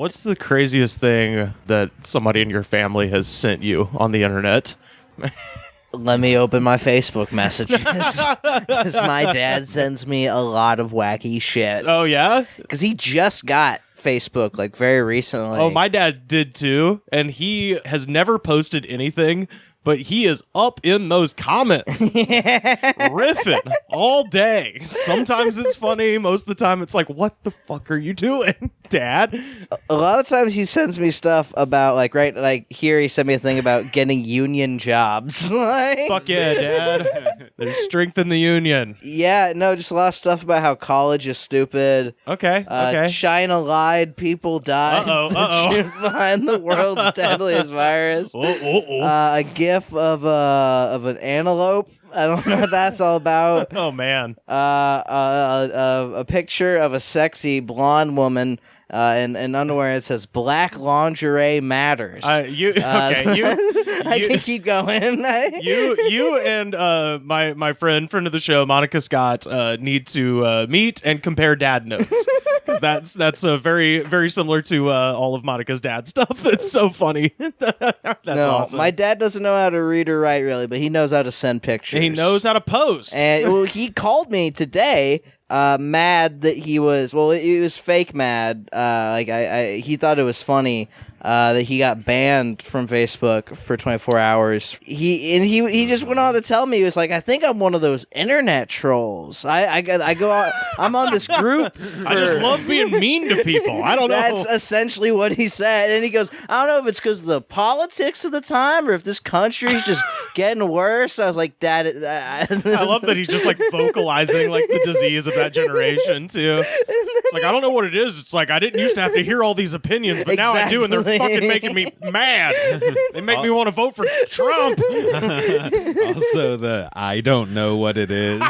What's the craziest thing that somebody in your family has sent you on the internet? Let me open my Facebook messages. Because my dad sends me a lot of wacky shit. Oh, yeah? Because he just got Facebook, like, very recently. Oh, my dad did too, and he has never posted anything, but he is up in those comments, riffing all day. Sometimes it's funny, most of the time it's like, what the fuck are you doing, Dad? A lot of times he sends me stuff about, like here he sent me a thing about getting union jobs. Like, Fuck yeah, Dad. There's strength in the union. yeah, no, just a lot of stuff about how college is stupid. Okay, okay. China lied, people died. Uh-oh. The truth behind the world's deadliest virus. A gif of an antelope. I don't know what that's all about. Oh, man. A picture of a sexy blonde woman in underwear. It says "Black lingerie matters." You I can keep going. you and my friend of the show, Monica Scott, need to meet and compare dad notes, because that's very, very similar to all of Monica's dad stuff. That's so funny. That's awesome. My dad doesn't know how to read or write really, but he knows how to send pictures. He knows how to post. And he called me today. Mad that he was fake mad. He thought it was funny that he got banned from Facebook for 24 hours. He just went on to tell me, he was like, I think I'm one of those internet trolls. I go out, I'm on this group. I just love being mean to people. I don't know. That's essentially what he said. And he goes, I don't know if it's because of the politics of the time or if this country's just getting worse. I was like, Dad. I love that he's just like vocalizing like the disease of that generation too. It's like, I don't know what it is. It's like, I didn't used to have to hear all these opinions, but now I do, and they're fucking making me mad. They make me want to vote for Trump. Also, I don't know what it is.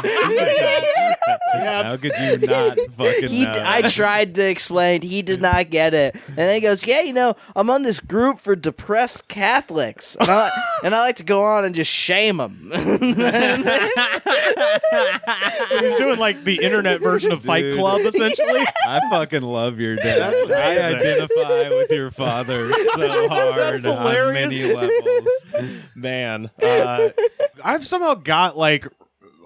How could you not fucking know? I tried to explain. He did not get it. And then he goes, yeah, I'm on this group for depressed Catholics. And I like to go on and just shame them. So he's doing like the internet version of Fight Club, essentially. Yes. I fucking love your dad. That's I amazing. identify with your father so hard That's on hilarious. many levels. Man, I've somehow got like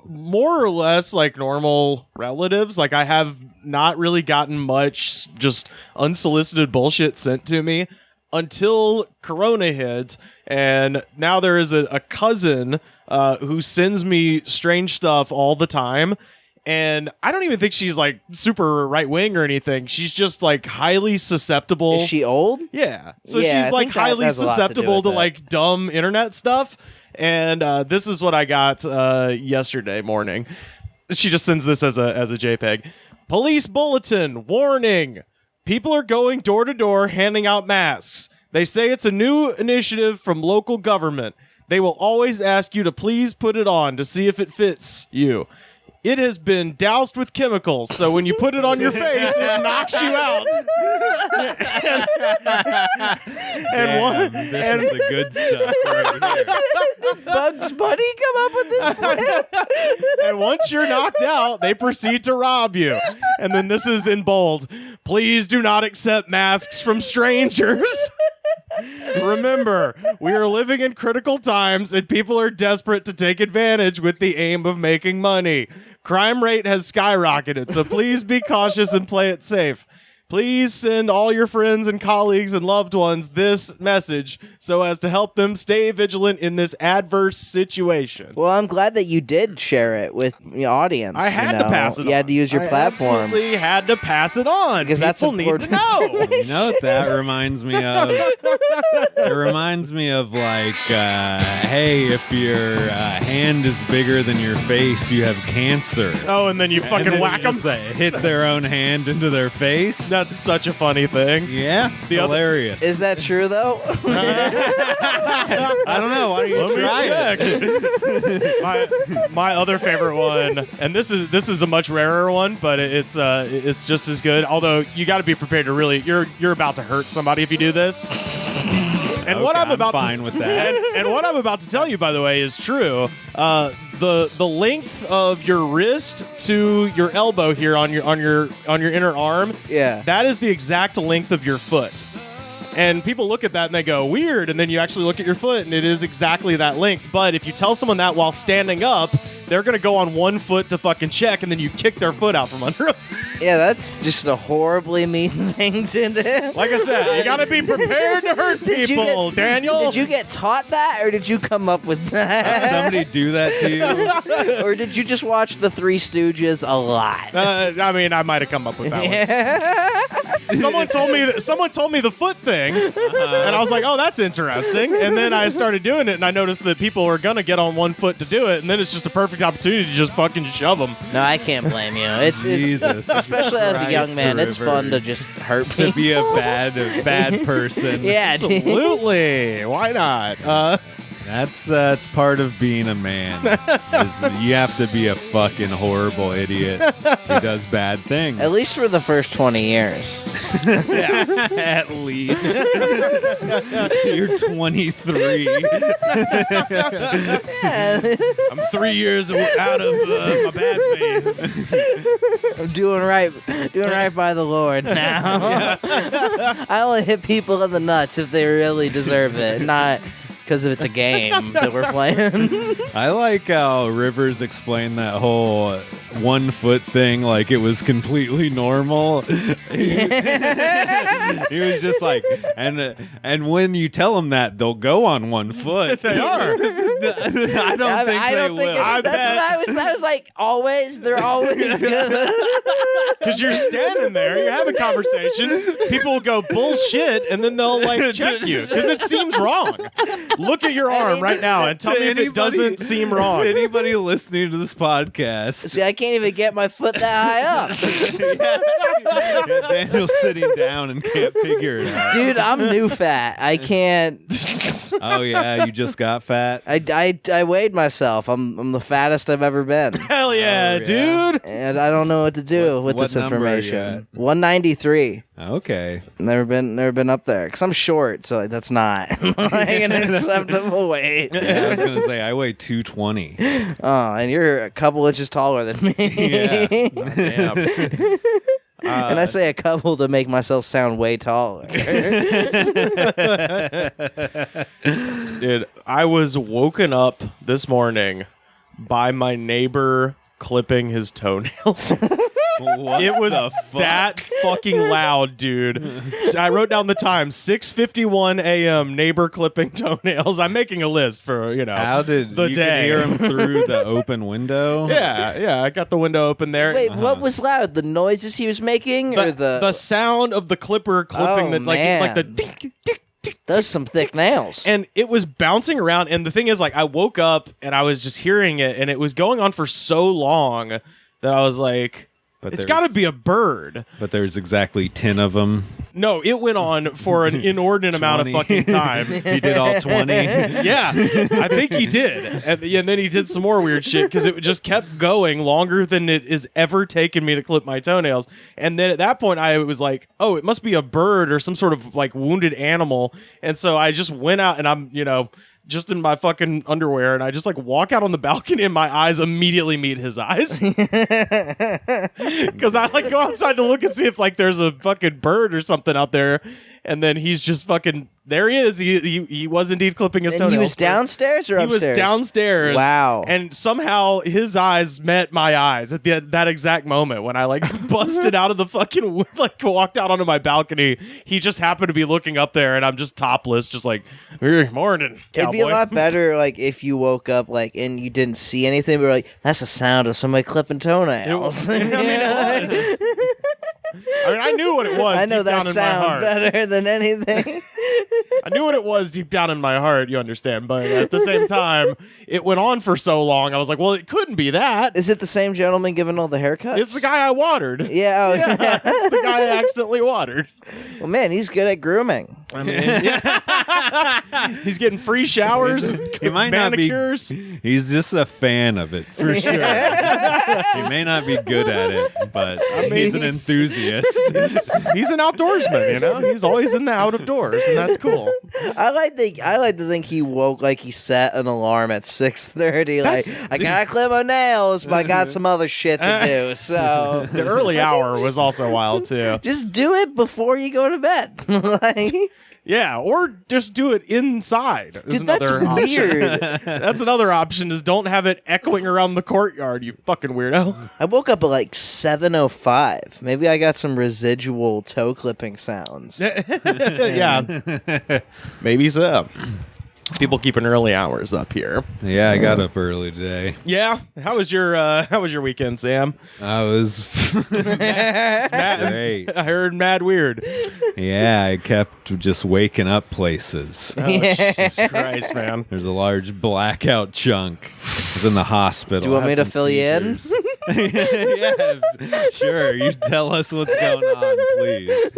more or less like normal relatives. Like, I have not really gotten much just unsolicited bullshit sent to me until Corona hit, and now there is a cousin who sends me strange stuff all the time. And I don't even think she's like super right wing or anything. She's just like highly susceptible. Is she old? Yeah. So Yeah, she's I like think that highly has a lot to do susceptible with to it. like dumb internet stuff. And this is what I got yesterday morning. She just sends this as a JPEG. Police bulletin, warning. People are going door to door handing out masks. They say it's a new initiative from local government. They will always ask you to please put it on to see if it fits you. It has been doused with chemicals, so when you put it on your face, it knocks you out. This is the good stuff right here. Bugs Bunny come up with this plan? And once you're knocked out, they proceed to rob you. And then this is in bold. Please do not accept masks from strangers. Remember, we are living in critical times and people are desperate to take advantage with the aim of making money. Crime rate has skyrocketed, so please be cautious and play it safe. Please send all your friends and colleagues and loved ones this message so as to help them stay vigilant in this adverse situation. Well, I'm glad that you did share it with the audience. I had to pass it on. You had to use your I platform. absolutely had to pass it on. Because that's People need to important. know. You know what that reminds me of? It reminds me of like, hey, if your hand is bigger than your face, you have cancer. Oh, and then you And fucking then whack you them. just, hit their own hand into their face. That's such a funny thing. Yeah, The other- hilarious. Is that true, though? I don't know. Why don't you Let me try it? check. my other favorite one, and this is a much rarer one, but it's just as good. Although you got to be prepared to really you're about to hurt somebody if you do this. And what Okay, I'm about fine to with that. and what I'm about to tell you, by the way, is true. the length of your wrist to your elbow here on your inner arm. Yeah. That is the exact length of your foot. And people look at that and they go, weird. And then you actually look at your foot and it is exactly that length. But if you tell someone that while standing up, they're going to go on one foot to fucking check and then you kick their foot out from under them. Yeah, that's just a horribly mean thing to do. Like I said, you got to be prepared to hurt people, Daniel. Did you get taught that or did you come up with Did that? somebody do that to you? Or did you just watch The Three Stooges a lot? I mean, I might have come up with that one. Yeah. Someone told me the foot thing, and I was like, "Oh, that's interesting." And then I started doing it, and I noticed that people are gonna get on one foot to do it, and then it's just a perfect opportunity to just fucking shove them. No, I can't blame you. It's Jesus. especially as a young Christ man, it's fun to Rivers. just hurt To people. be a bad person. Yeah, dude. Absolutely, why not? That's part of being a man. Is you have to be a fucking horrible idiot who does bad things. At least for the first 20 years. yeah, at least. You're 23. Yeah. I'm 3 years out of my bad phase. I'm doing right by the Lord now. I only hit people in the nuts if they really deserve it, not because it's a game that we're playing. I like how Rivers explained that whole 1 foot thing like it was completely normal. He was just like, and when you tell them that, they'll go on 1 foot. They are. I don't think they will. I That's bet. what I was like, always, they're always gonna. Because you're standing there, you're having a conversation. People will go bullshit, and then they'll like check you because it seems wrong. Look at your arm right now and tell me if it doesn't seem wrong. Anybody listening to this podcast, See, I can't even get my foot that high up. Daniel's sitting down and can't figure it out. Dude, I'm new fat. I can't. Oh yeah, you just got fat. I weighed myself. I'm the fattest I've ever been. Hell yeah, Oh, yeah. dude. And I don't know what to do with what this number are you information. 193. Okay. Never been up there because I'm short, so that's not like an acceptable weight. Yeah, I was gonna say I weigh 220. Oh, and you're a couple inches taller than me. Yeah. Damn. And I say a couple to make myself sound way taller. Dude, I was woken up this morning by my neighbor clipping his toenails. What It was the fuck? that fucking loud, dude. So I wrote down the time, 6:51 a.m. neighbor clipping toenails. I'm making a list for, How did the you day. could hear him through the open window? Yeah, I got the window open there. Wait, what was loud? The noises he was making, or the sound of the clipper clipping, Oh, the like the man. dink, dink. Those some thick nails. And it was bouncing around, and the thing is, like, I woke up and I was just hearing it, and it was going on for so long that I was like, But it's there's- got to be a bird. But there's exactly 10 of them. No, it went on for an inordinate amount of 20. fucking time. He did all 20. Yeah, I think he did. And then he did some more weird shit because it just kept going longer than it has ever taken me to clip my toenails. And then at that point, I was like, oh, it must be a bird or some sort of like wounded animal. And so I just went out and I'm, just in my fucking underwear, and I just like walk out on the balcony and my eyes immediately meet his eyes. Because I like go outside to look and see if like there's a fucking bird or something out there. And then he's just fucking, there he is. He was indeed clipping his And toenails. he was downstairs or He upstairs? was downstairs. Wow. And somehow his eyes met my eyes at that exact moment when I like busted out of the fucking, like walked out onto my balcony. He just happened to be looking up there and I'm just topless, just like, morning, It'd be a cowboy." lot better, like, if you woke up, like, and you didn't see anything, but like, that's the sound of somebody clipping toenails. I mean, it was. I mean, I knew what it was. I know deep down that in my sound heart. better than anything. I knew what it was deep down in my heart, you understand. But at the same time, it went on for so long. I was like, well, it couldn't be that. Is it the same gentleman giving all the haircuts? It's the guy I watered. Yeah, Yeah, it's the guy I accidentally watered. Well, man, he's good at grooming. I mean, he's getting free showers. He might manicures. not be. He's just a fan of it for sure. He may not be good at it, but he's an enthusiast. He's an outdoorsman. You know, he's always in the out of doors, and that's cool. I like to think he woke like he set an alarm at 6:30. Like I gotta clip my nails, but I got some other shit to do. So The early hour was also wild too. just do it before you go to bed. Like, Yeah, or just do it inside. Is dude, that's another option. weird. That's another option. Is don't have it echoing around the courtyard. You fucking weirdo. I woke up at like 7:05. Maybe I got some residual toe clipping sounds. Yeah, maybe so. People keeping early hours up here. Yeah, I got up early today. Yeah, how was your weekend, Sam? I was Mad, great. I heard mad weird. Yeah, I kept just waking up places. Oh, Jesus Christ, man. There's a large blackout chunk. I was in the hospital. Do you want me Had to some fill you in? seizures. Yeah, sure. You tell us what's going on, please.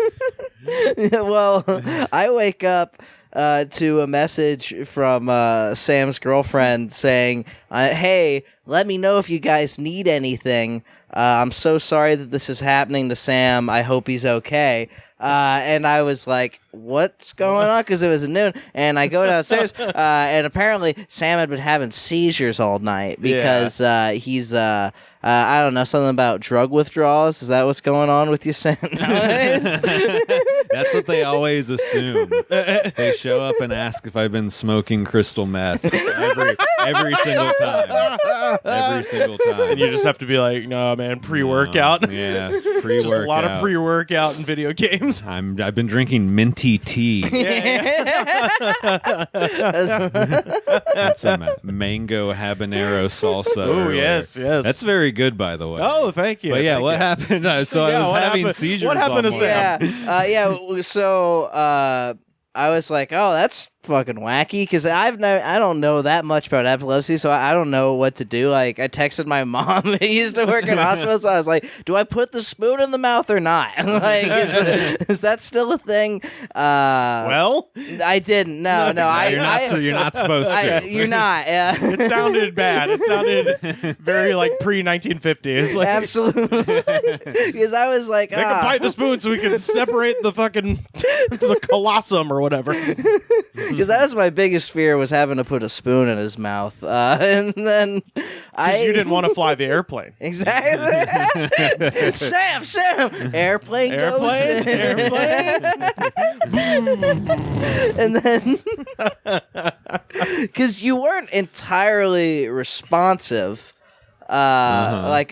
Well, I wake up to a message from Sam's girlfriend saying, hey, let me know if you guys need anything. I'm so sorry that this is happening to Sam. I hope he's okay. And I was like, what's going on? Because it was at noon. And I go downstairs, and apparently Sam had been having seizures all night because he's, I don't know, something about drug withdrawals. Is that what's going on with you, Sam? That's what they always assume. They show up and ask if I've been smoking crystal meth every single time. Every single time. And you just have to be like, no, man, pre-workout. Yeah, pre-workout. Just a lot of pre-workout in video games. I've been drinking minty tea. That's a mango habanero salsa. Oh, earlier. yes. That's very good, by the way. Oh, thank you. But yeah, Thank what you. happened? So I was what having happened- seizures. what happened all to morning. Sam? Yeah. So I was like, oh, that's fucking wacky because I don't know that much about epilepsy, so I don't know what to do. Like, I texted my mom who used to work in hospitals. So I was like, do I put the spoon in the mouth or not? Like, is that still a thing? Well, I didn't. No. You're not supposed to. You're not. Yeah. it sounded bad. It sounded very like pre-1950s. Like, Absolutely. Because I was like, they can bite the spoon so we can separate the fucking the colossum or whatever. because that was my biggest fear, was having to put a spoon in his mouth, and then You didn't want to fly the airplane. Exactly. Sam, airplane goes. And then, because you weren't entirely responsive. I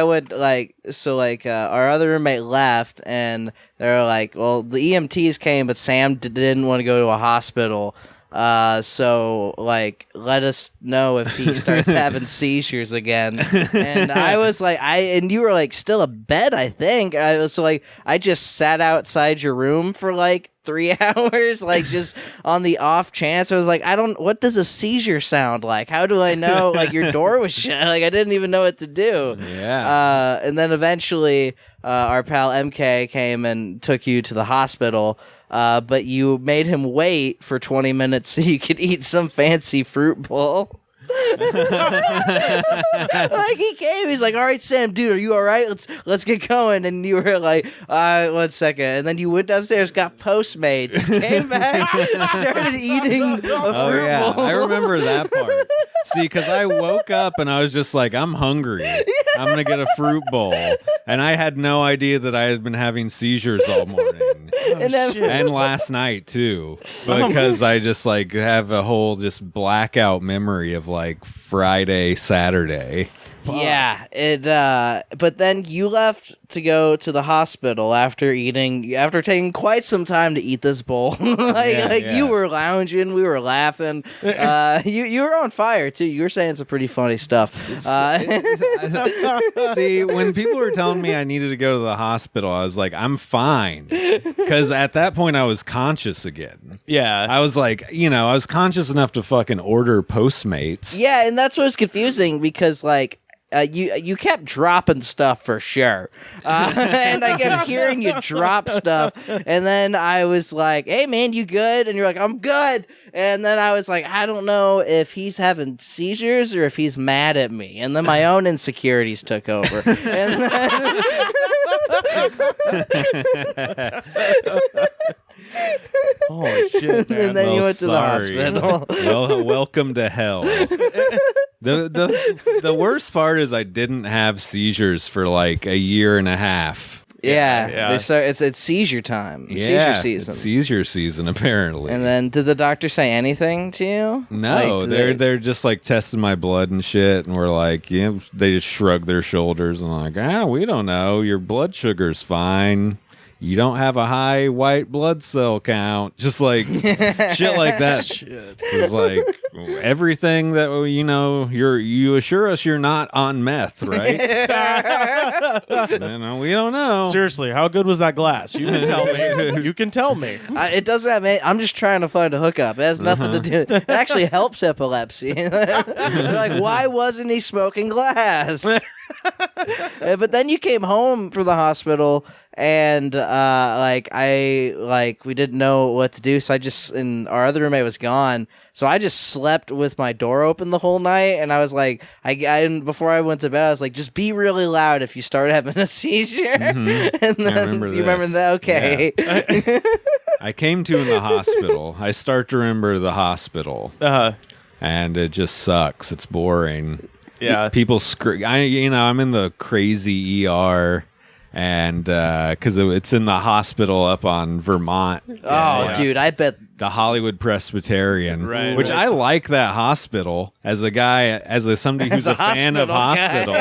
went our other roommate left, and they were like, well, the EMTs came, but Sam didn't want to go to a hospital. So let us know if he starts having seizures again. And I was like, and you were like still abed, I think. I was like, I just sat outside your room for like 3 hours, like just on the off chance. I was like, what does a seizure sound like? How do I know? Like, your door was shut. Like, I didn't even know what to do. Yeah. And then eventually, our pal MK came and took you to the hospital. But you made him wait for 20 minutes so you could eat some fancy fruit bowl. Like, he came, he's like, all right, Sam, dude, are you all right? Let's get going. And you were like, 1 second. And then you went downstairs, got Postmates, came back, started eating a fruit bowl. I remember that part. See, because I woke up and I was just like, I'm hungry. I'm going to get a fruit bowl. And I had no idea that I had been having seizures all morning. And last night, too. Because I just, like, have a whole just blackout memory of, like, Friday, Saturday. Yeah, but then you left to go to the hospital after taking quite some time to eat this bowl. You were lounging, we were laughing. You were on fire too. You were saying some pretty funny stuff. See, when people were telling me I needed to go to the hospital, I was like, I'm fine. Because at that point I was conscious again. Yeah. I was like, I was conscious enough to fucking order Postmates. Yeah, and that's what was confusing because, like, you kept dropping stuff for sure, and I kept hearing you drop stuff, and then I was like, "Hey man, you good?" And you're like, "I'm good." And then I was like, I don't know if he's having seizures or if he's mad at me. And then my own insecurities took over. And then Oh shit, man. and then you went to the hospital. Well, welcome to hell. The worst part is I didn't have seizures for like a year and a half. Yeah. It's seizure time. Seizure season. It's seizure season apparently. And then did the doctor say anything to you? No, they're just like testing my blood and shit, and we're like, yeah, they just shrug their shoulders and like, we don't know, your blood sugar's fine. You don't have a high white blood cell count. Just like shit like that. Shit. It's like everything that you assure us you're not on meth, right? We don't know. Seriously, how good was that glass? You can tell me. You can tell me. It doesn't have any, I'm just trying to find a hookup. It has nothing to do. It actually helps epilepsy. They're like, why wasn't he smoking glass? But then you came home from the hospital, and we didn't know what to do, so and our other roommate was gone, so I just slept with my door open the whole night. And I was like, before I went to bed, I was like, just be really loud if you start having a seizure. Mm-hmm. And then I remember you remember that? Okay. Yeah. I came to in the hospital. I start to remember the hospital, and it just sucks. It's boring. Yeah, people scream. I'm in the crazy ER, and because it's in the hospital up on Vermont. Dude, I bet the Hollywood Presbyterian, right? Which I like that hospital as a guy, somebody who's a fan of hospital.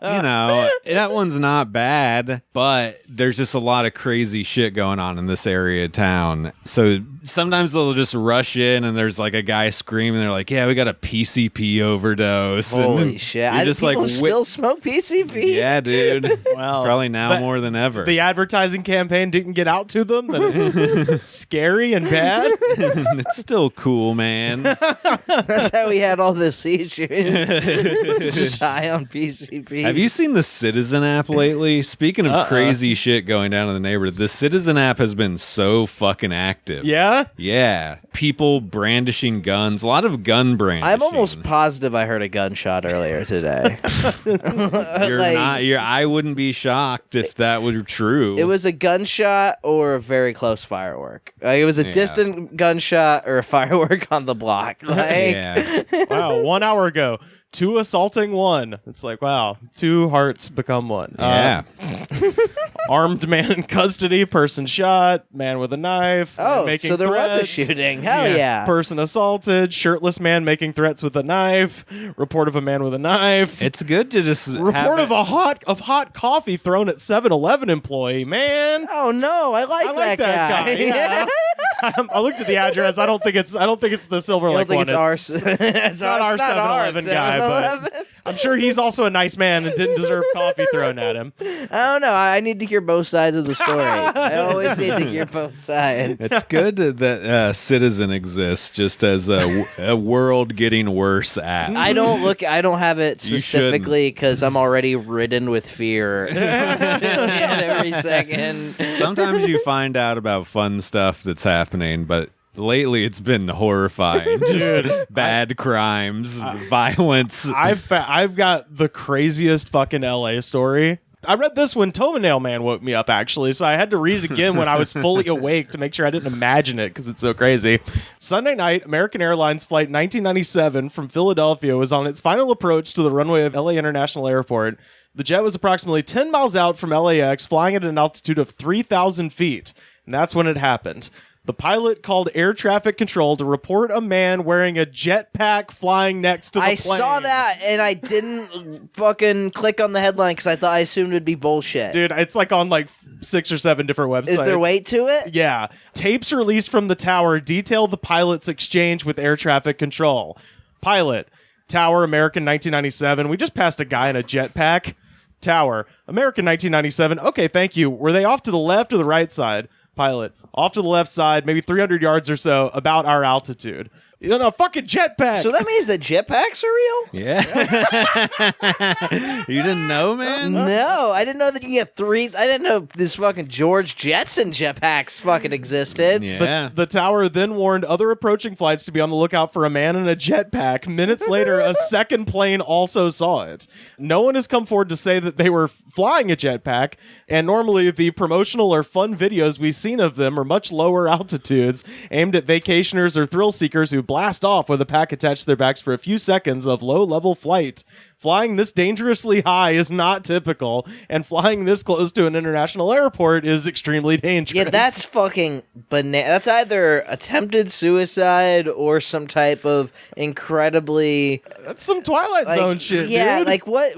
That one's not bad, but there's just a lot of crazy shit going on in this area of town. So sometimes they'll just rush in and there's like a guy screaming. They're like, "Yeah, we got a PCP overdose." Holy shit! People still smoke PCP. Yeah, dude. Well, probably now more than ever. The advertising campaign didn't get out to them that it's scary and bad. It's still cool, man. That's how we had all the seizures. Just high on PCP. Have you seen the Citizen app lately? Speaking of crazy shit going down in the neighborhood, the Citizen app has been so fucking active. Yeah? Yeah. People brandishing guns. A lot of gun brandishing. I'm almost positive I heard a gunshot earlier today. I wouldn't be shocked if that were true. It was a gunshot or a very close firework. It was a distant gunshot or a firework on the block. Yeah. Wow, 1 hour ago. 2 assaulting 1. It's like, wow, 2 hearts become 1. Yeah. Armed man in custody, person shot, man with a knife. Making so there threats. was a shooting. Hell yeah. Person assaulted, shirtless man making threats with a knife, report of a man with a knife. It's good to just report of hot coffee thrown at 7-Eleven employee, man. Oh no, I like that guy. Yeah. I looked at the address. I don't think it's the Silver Lake one. It's not our 7-Eleven guy, but I'm sure he's also a nice man and didn't deserve coffee thrown at him. I don't know. I need to hear both sides of the story. I always need to hear both sides. It's good that Citizen exists just as a world getting worse app. I don't have it specifically because I'm already ridden with fear every second. Sometimes you find out about fun stuff that's happening, but lately it's been horrifying. Just bad crimes, violence. I've got the craziest fucking LA story. I read this when Toenail Man woke me up, actually, so I had to read it again when I was fully awake to make sure I didn't imagine it because it's so crazy. Sunday night, American Airlines Flight 1997 from Philadelphia was on its final approach to the runway of LA International Airport. The jet was approximately 10 miles out from LAX, flying at an altitude of 3,000 feet, and that's when it happened. The pilot called air traffic control to report a man wearing a jetpack flying next to the plane. I saw that, and I didn't fucking click on the headline because I assumed it'd be bullshit. Dude, it's like on like 6 or 7 different websites. Is there weight to it? Yeah. Tapes released from the tower detail the pilot's exchange with air traffic control. Pilot, tower, American 1997. We just passed a guy in a jetpack. Tower, American 1997. Okay, thank you. Were they off to the left or the right side? Pilot, off to the left side, maybe 300 yards or so, about our altitude. You know, a fucking jetpack. So that means that jetpacks are real? Yeah. You didn't know, man? No, I didn't know that you get 3. I didn't know this fucking George Jetson jetpacks fucking existed. Yeah. The tower then warned other approaching flights to be on the lookout for a man in a jetpack. Minutes later, a second plane also saw it. No one has come forward to say that they were flying a jetpack, and normally the promotional or fun videos we've seen of them are much lower altitudes, aimed at vacationers or thrill seekers who blast off with a pack attached to their backs for a few seconds of low-level flight. Flying this dangerously high is not typical, and flying this close to an international airport is extremely dangerous. Yeah, that's fucking banana. That's either attempted suicide or some type of incredibly That's some Twilight Zone shit, yeah, dude. like what?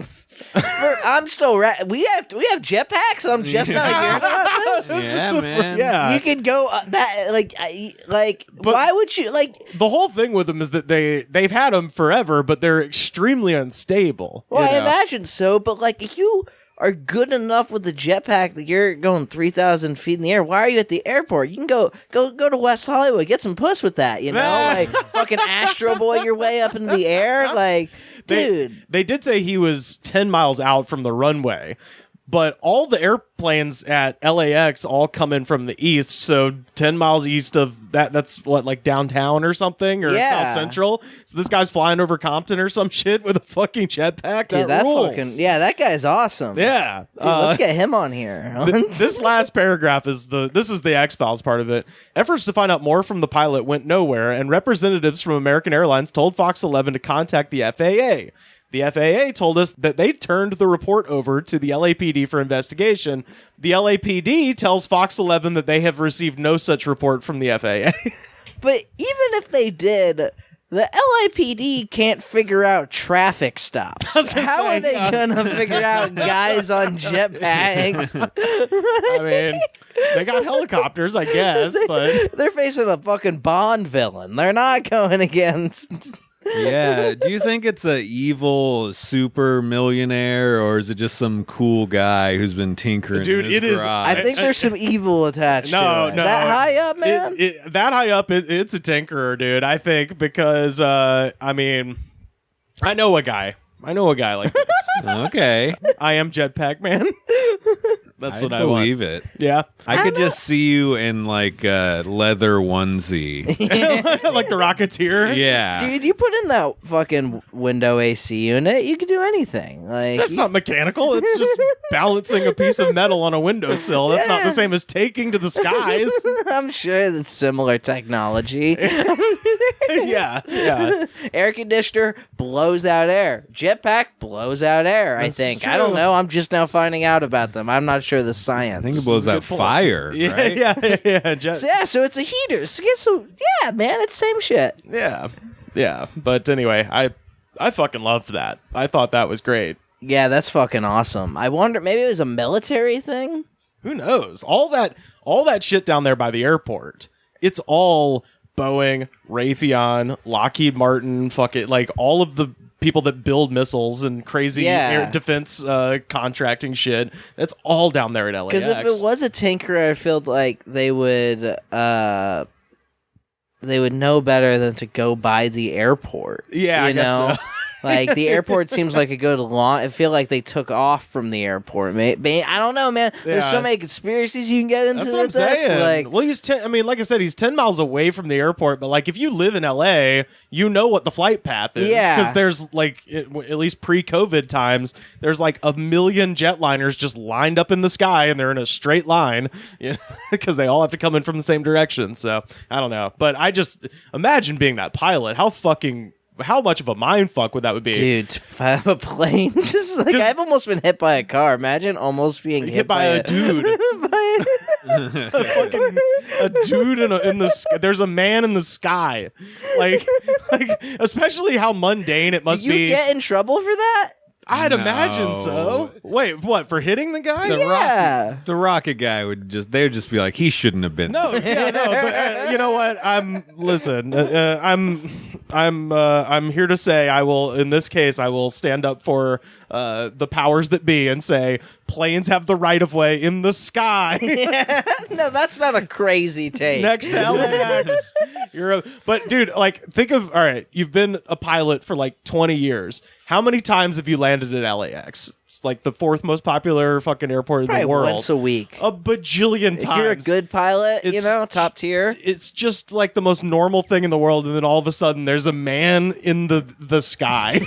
I'm still. We have jetpacks. And I'm just not hearing about this. Yeah, man. Yeah. You could go But why would you the whole thing with them is that they've had them forever, but they're extremely unstable. Well, you I know? imagine so, but like if you are good enough with the jetpack that you're going 3,000 feet in the air, why are you at the airport? You can go to West Hollywood, get some puss with that, you know? Like fucking Astro Boy your way up in the air. Like, dude. They did say he was 10 miles out from the runway, but all the airplanes at LAX all come in from the east, so 10 miles east of that's what, like downtown or something, or Yeah. South Central. So this guy's flying over Compton or some shit with a fucking jetpack. Dude, that rules. that guy's awesome. Yeah. Dude, let's get him on here. This last paragraph is the X-Files part of it. Efforts to find out more from the pilot went nowhere, and representatives from American Airlines told Fox 11 to contact the FAA. The FAA told us that they turned the report over to the LAPD for investigation. The LAPD tells Fox 11 that they have received no such report from the FAA. But even if they did, the LAPD can't figure out traffic stops. How are they gonna figure out guys on jetpacks? I mean, they got helicopters, I guess, but They're facing a fucking Bond villain. They're not going against. Yeah. Do you think it's a evil super millionaire, or is it just some cool guy who's been tinkering Dude, in his it is- garage? I think there's some evil attached No, to it. no. That high up, man? that high up, it's a tinkerer, dude. I think because I mean, I know a guy like this. Okay. I am Jetpack Man. That's what I believe want. it. Yeah, I could just see you in like a leather onesie. like the Rocketeer. Yeah. Dude, you put in that fucking window AC unit, you could do anything. Like That's not mechanical. It's just balancing a piece of metal on a windowsill. That's not the same as taking to the skies. I'm sure that's similar technology. Yeah. Air conditioner blows out air. Jetpack blows out air, That's I think. true. I don't know. I'm just now finding out about them. I'm not sure the science. I think it blows out fire, Yeah, right? yeah. So it's a heater. So yeah, man, it's same shit. Yeah. But anyway, I fucking loved that. I thought that was great. Yeah, that's fucking awesome. I wonder, maybe it was a military thing? Who knows? All that shit down there by the airport. It's all Boeing, Raytheon, Lockheed Martin, like all of the people that build missiles and crazy air defense contracting shit. That's all down there at LAX. Because if it was a tinkerer, I feel like they would know better than to go by the airport. Yeah, I guess so. Like the airport seems like a good launch. I feel like they took off from the airport. I don't know, man. There's so many conspiracies you can get into. That's what I'm saying. Like, well, he's like I said, he's 10 miles away from the airport. But like, if you live in LA, you know what the flight path is. Yeah. Because there's like, at least pre-COVID times, there's like a million jetliners just lined up in the sky, and they're in a straight line, because they all have to come in from the same direction. So I don't know, but I just imagine being that pilot. How much of a mind fuck would that be? dude, to have a plane, just like I've almost been hit by a car. Imagine almost being hit by a dude. A dude in the sky. There's a man in the sky. Like especially how mundane it must Do you be. get in trouble for that? I'd No. imagine so. Wait, what, for hitting the guy? The rocket guy they'd just be like, he shouldn't have been. No, yeah, no. But, you know what? I'm here to say I will. In this case, I will stand up for the powers that be and say planes have the right of way in the sky No, that's not a crazy take. next to LAX. But dude, like, think of, all right, you've been a pilot for like 20 years. How many times have you landed at LAX? It's like the 4th most popular fucking airport in the world. Once a week. A bajillion times. If you're a good pilot, top tier. It's just like the most normal thing in the world, and then all of a sudden there's a man in the sky.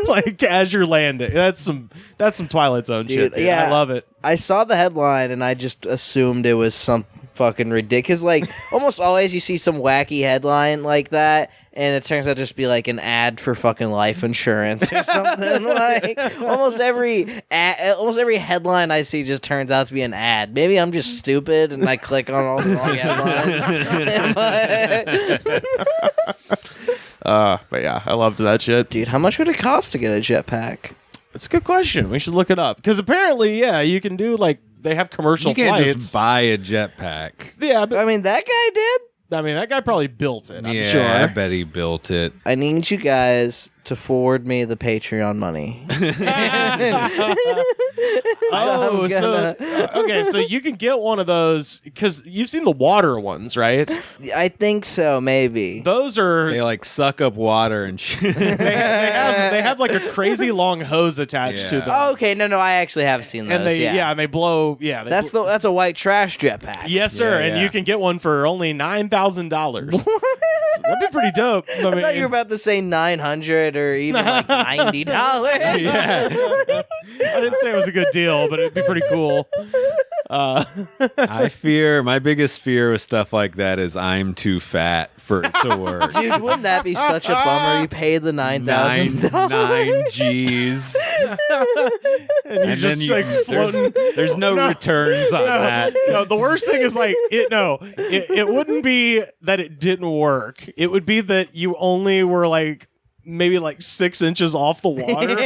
Like as you're landing. That's some Twilight Zone shit, dude. Yeah, I love it. I saw the headline and I just assumed it was some fucking ridiculous. Like almost always you see some wacky headline like that, and it turns out to just be like an ad for fucking life insurance or something. Like almost every headline I see just turns out to be an ad. Maybe I'm just stupid and I click on all the wrong headlines. But yeah, I loved that shit. Dude, how much would it cost to get a jetpack? It's a good question. We should look it up. Because apparently, yeah, you can do, like, they have commercial You can't flights. just buy a jetpack. Yeah, but I mean, that guy did. I mean, that guy probably built it, I'm yeah, sure. I bet he built it. I need you guys to forward me the Patreon money. Oh, so you can get one of those, because you've seen the water ones, right? I think so, maybe. Those are... They like suck up water and shit. they have like a crazy long hose attached to them. Oh, okay, no, I actually have seen those. And and they blow. Yeah, that's a white trash jetpack. Yes, sir. Yeah, and yeah. you can get one for only $9,000. That'd be pretty dope. I thought you were about to say $900 or even like $90. Yeah, I didn't say it was a good deal, but it'd be pretty cool. My biggest fear with stuff like that is I'm too fat for it to work. Dude, wouldn't that be such a bummer? You pay the $9,000. Nine G's. And you're just like floating. There's no returns on that. No, the worst thing is like it wouldn't be that it didn't work. It would be that you only were like maybe like 6 inches off the water,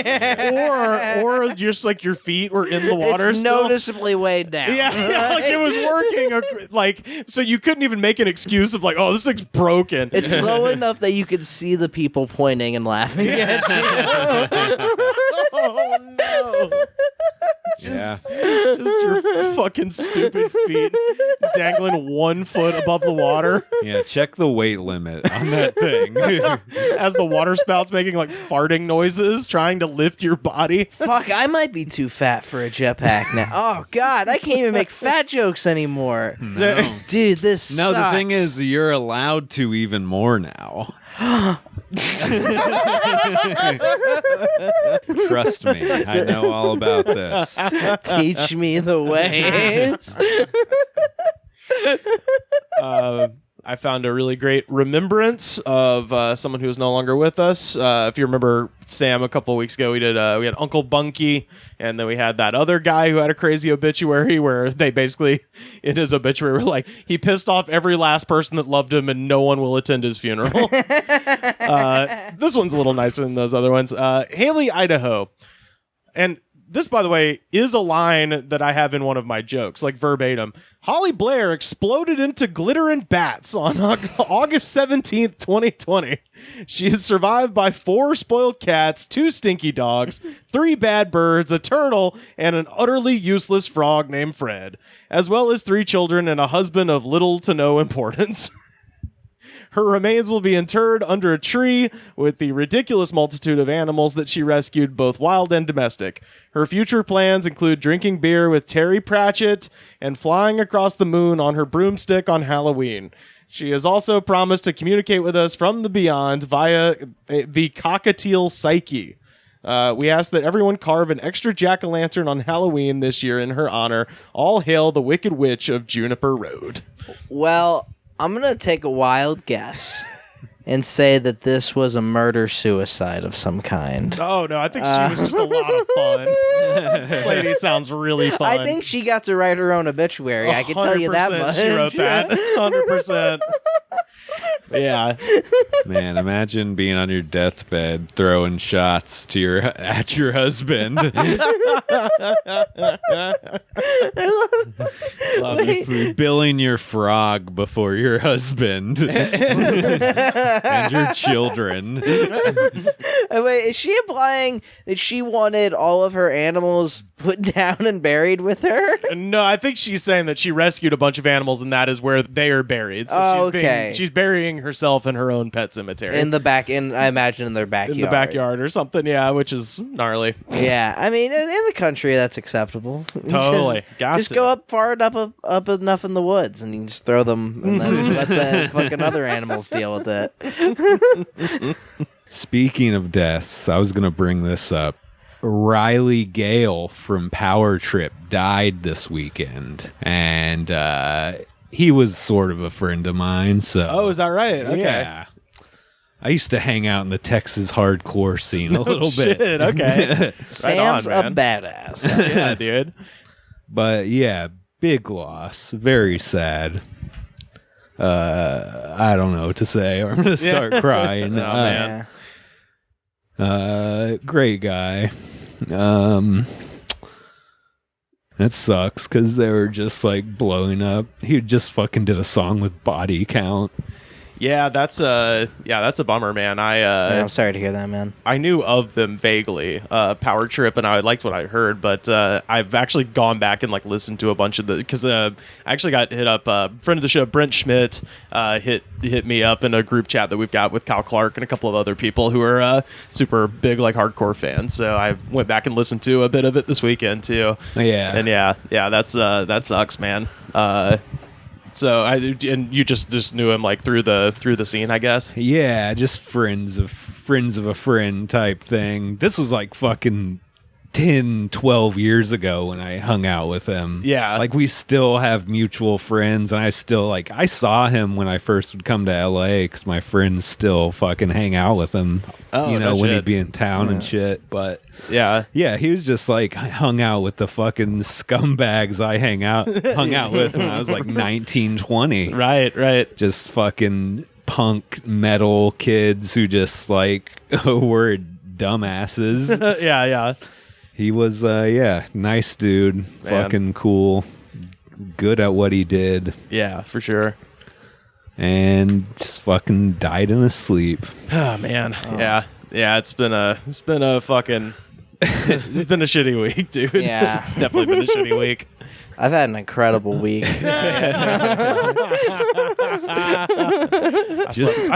or just like your feet were in the water. It's still. noticeably weighed down. Yeah, like it was working. Like, so you couldn't even make an excuse of like, oh, this thing's broken. It's low enough that you could see the people pointing and laughing at you. Oh no. Just your fucking stupid feet dangling 1 foot above the water. Yeah, check the weight limit on that thing. As the water spout's making like farting noises, trying to lift your body. Fuck, I might be too fat for a jetpack now. Oh, God, I can't even make fat jokes anymore. No. Dude, this sucks. The thing is, you're allowed to even more now. Trust me, I know all about this. Teach me the ways. I found a really great remembrance of someone who is no longer with us. If you remember Sam, a couple of weeks ago, we had Uncle Bunky, and then we had that other guy who had a crazy obituary where they basically, in his obituary, were like, he pissed off every last person that loved him and no one will attend his funeral. This one's a little nicer than those other ones. Haley, Idaho. And this, by the way, is a line that I have in one of my jokes, like verbatim. Holly Blair exploded into glitter and bats on August 17th, 2020. She is survived by 4 spoiled cats, 2 stinky dogs, 3 bad birds, a turtle, and an utterly useless frog named Fred, as well as 3 children and a husband of little to no importance. Her remains will be interred under a tree with the ridiculous multitude of animals that she rescued, both wild and domestic. Her future plans include drinking beer with Terry Pratchett and flying across the moon on her broomstick on Halloween. She has also promised to communicate with us from the beyond via the cockatiel psyche. We ask that everyone carve an extra jack-o'-lantern on Halloween this year in her honor. All hail the Wicked Witch of Juniper Road. Well, I'm going to take a wild guess and say that this was a murder-suicide of some kind. Oh, no, I think she was just a lot of fun. This lady sounds really fun. I think she got to write her own obituary. I can tell you that much. She wrote that. 100%. Yeah. Man, imagine being on your deathbed throwing shots to at your husband. Love it. Billing your frog before your husband and your children. Wait, is she implying that she wanted all of her animals put down and buried with her? No, I think she's saying that she rescued a bunch of animals and that is where they are buried. So she's burying herself in her own pet cemetery. I imagine in their backyard. In the backyard or something, yeah, which is gnarly. Yeah, I mean, in the country, that's acceptable. Totally. Just go up far enough up enough in the woods and you can just throw them and then let the fucking other animals deal with it. Speaking of deaths, I was going to bring this up. Riley Gale from Power Trip died this weekend, and he was sort of a friend of mine. So, oh, is that right? Okay. Yeah. I used to hang out in the Texas hardcore scene a little shit, bit. Okay. Sam's right on, a badass. Yeah, dude. But yeah, big loss. Very sad. I don't know what to say. I'm going to start crying. Oh, man. Great guy. That sucks because they were just like blowing up. He just fucking did a song with Body Count. Yeah, that's a bummer, man. I'm sorry to hear that, man. I knew of them vaguely, Power Trip, and I liked what I heard, but I've actually gone back and like listened to a bunch of the because I actually got hit up. Friend of the show, Brent Schmidt, hit me up in a group chat that we've got with Kyle Clark and a couple of other people who are super big like hardcore fans. So I went back and listened to a bit of it this weekend too. Yeah, and that's that sucks, man. So and you just knew him like through the scene, I guess. Yeah, just friends of a friend type thing. This was like fucking 10, 12 years ago when I hung out with him. Yeah. Like we still have mutual friends, and I saw him when I first would come to LA because my friends still fucking hang out with him. Oh, when shit. he'd be in town and shit. But yeah, he was just like I hung out with the fucking scumbags I hung out with when I was like 19, 20. Right. Just fucking punk metal kids who just like were dumbasses. Yeah. He was nice dude. Man. Fucking cool. Good at what he did. Yeah, for sure. And just fucking died in his sleep. Oh man. Oh. Yeah, it's been a fucking it's been a shitty week, dude. Yeah. Definitely been a shitty week. I've had an incredible week. I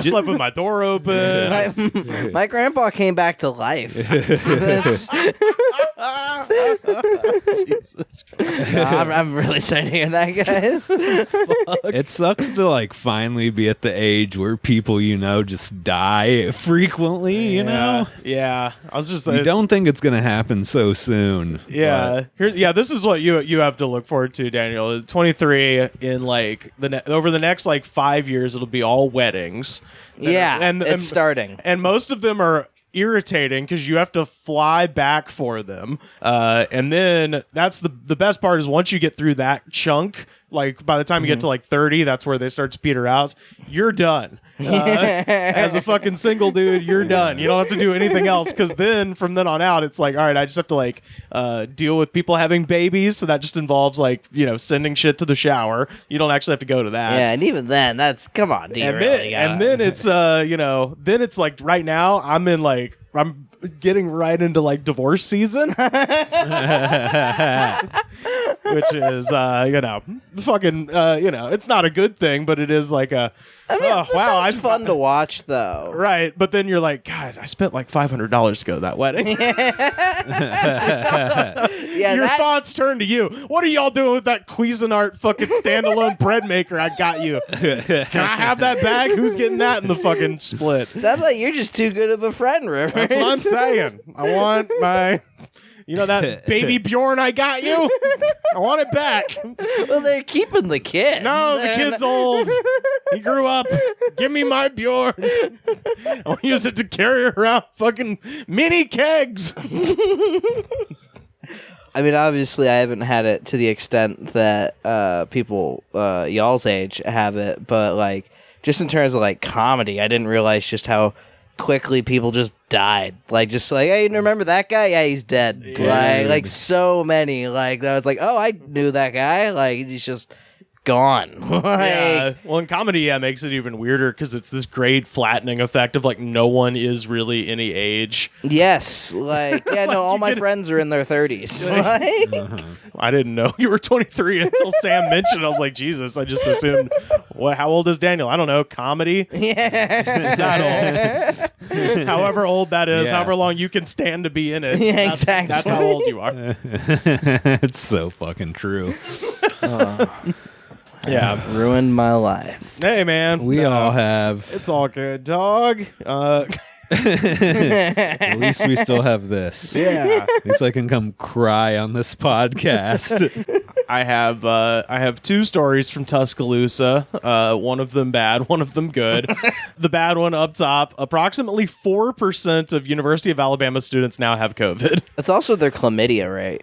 slept with my door open. My grandpa came back to life. Jesus Christ. No, I'm really sorry to hear that, guys. It sucks to like finally be at the age where people just die frequently. You know. Yeah. I was just. You don't think it's gonna happen so soon. Yeah. This is what you have to look forward to, Daniel. 23 in like over the next like 5 years, it'll be all weddings. And it's starting, and most of them are irritating because you have to fly back for them, and then that's the best part is once you get through that chunk, like by the time you get to like 30, that's where they start to peter out. You're done. As a fucking single dude, you're done. You don't have to do anything else because then from then on out, it's like, all right, I just have to like deal with people having babies. So that just involves like sending shit to the shower. You don't actually have to go to that. Yeah, and even then, that's come on, dude. And then it's then it's like right now I'm getting right into like divorce season, which is fucking it's not a good thing, but it is like a it's fun to watch though, right? But then you're like, God, I spent like $500 to go to that wedding. Your thoughts turn to you. What are y'all doing with that Cuisinart fucking standalone bread maker I got you? Can I have that bag? Who's getting that in the fucking split? Sounds like you're just too good of a friend, Rivers. That's what I'm saying. I want my that baby Bjorn I got you? I want it back. Well, they're keeping the kid. No, the kid's old. He grew up. Give me my Bjorn. I'll use it to carry around fucking mini kegs. I mean, obviously, I haven't had it to the extent that people y'all's age have it, but like just in terms of like comedy, I didn't realize just how quickly people just died. Like, just like, hey, you remember that guy? Yeah, he's dead. Like so many. Like, I was like, oh, I knew that guy. Like, he's just gone. Yeah. Well, in comedy, it makes it even weirder because it's this great flattening effect of like no one is really any age. Yes. Like, yeah, no, all my friends are in their 30s. Like, I didn't know you were 23 until Sam mentioned it. I was like, Jesus, I just assumed. How old is Daniel? I don't know. Comedy? Yeah. Is that old? However old that is, however long you can stand to be in it. Yeah, exactly. That's how old you are. It's so fucking true. Yeah. I've ruined my life. Hey, man. We all have. It's all good, dog. At least we still have this. Yeah. At least I can come cry on this podcast. I have two stories from Tuscaloosa. One of them bad, one of them good. The bad one up top. Approximately 4% of University of Alabama students now have COVID. That's also their chlamydia rate.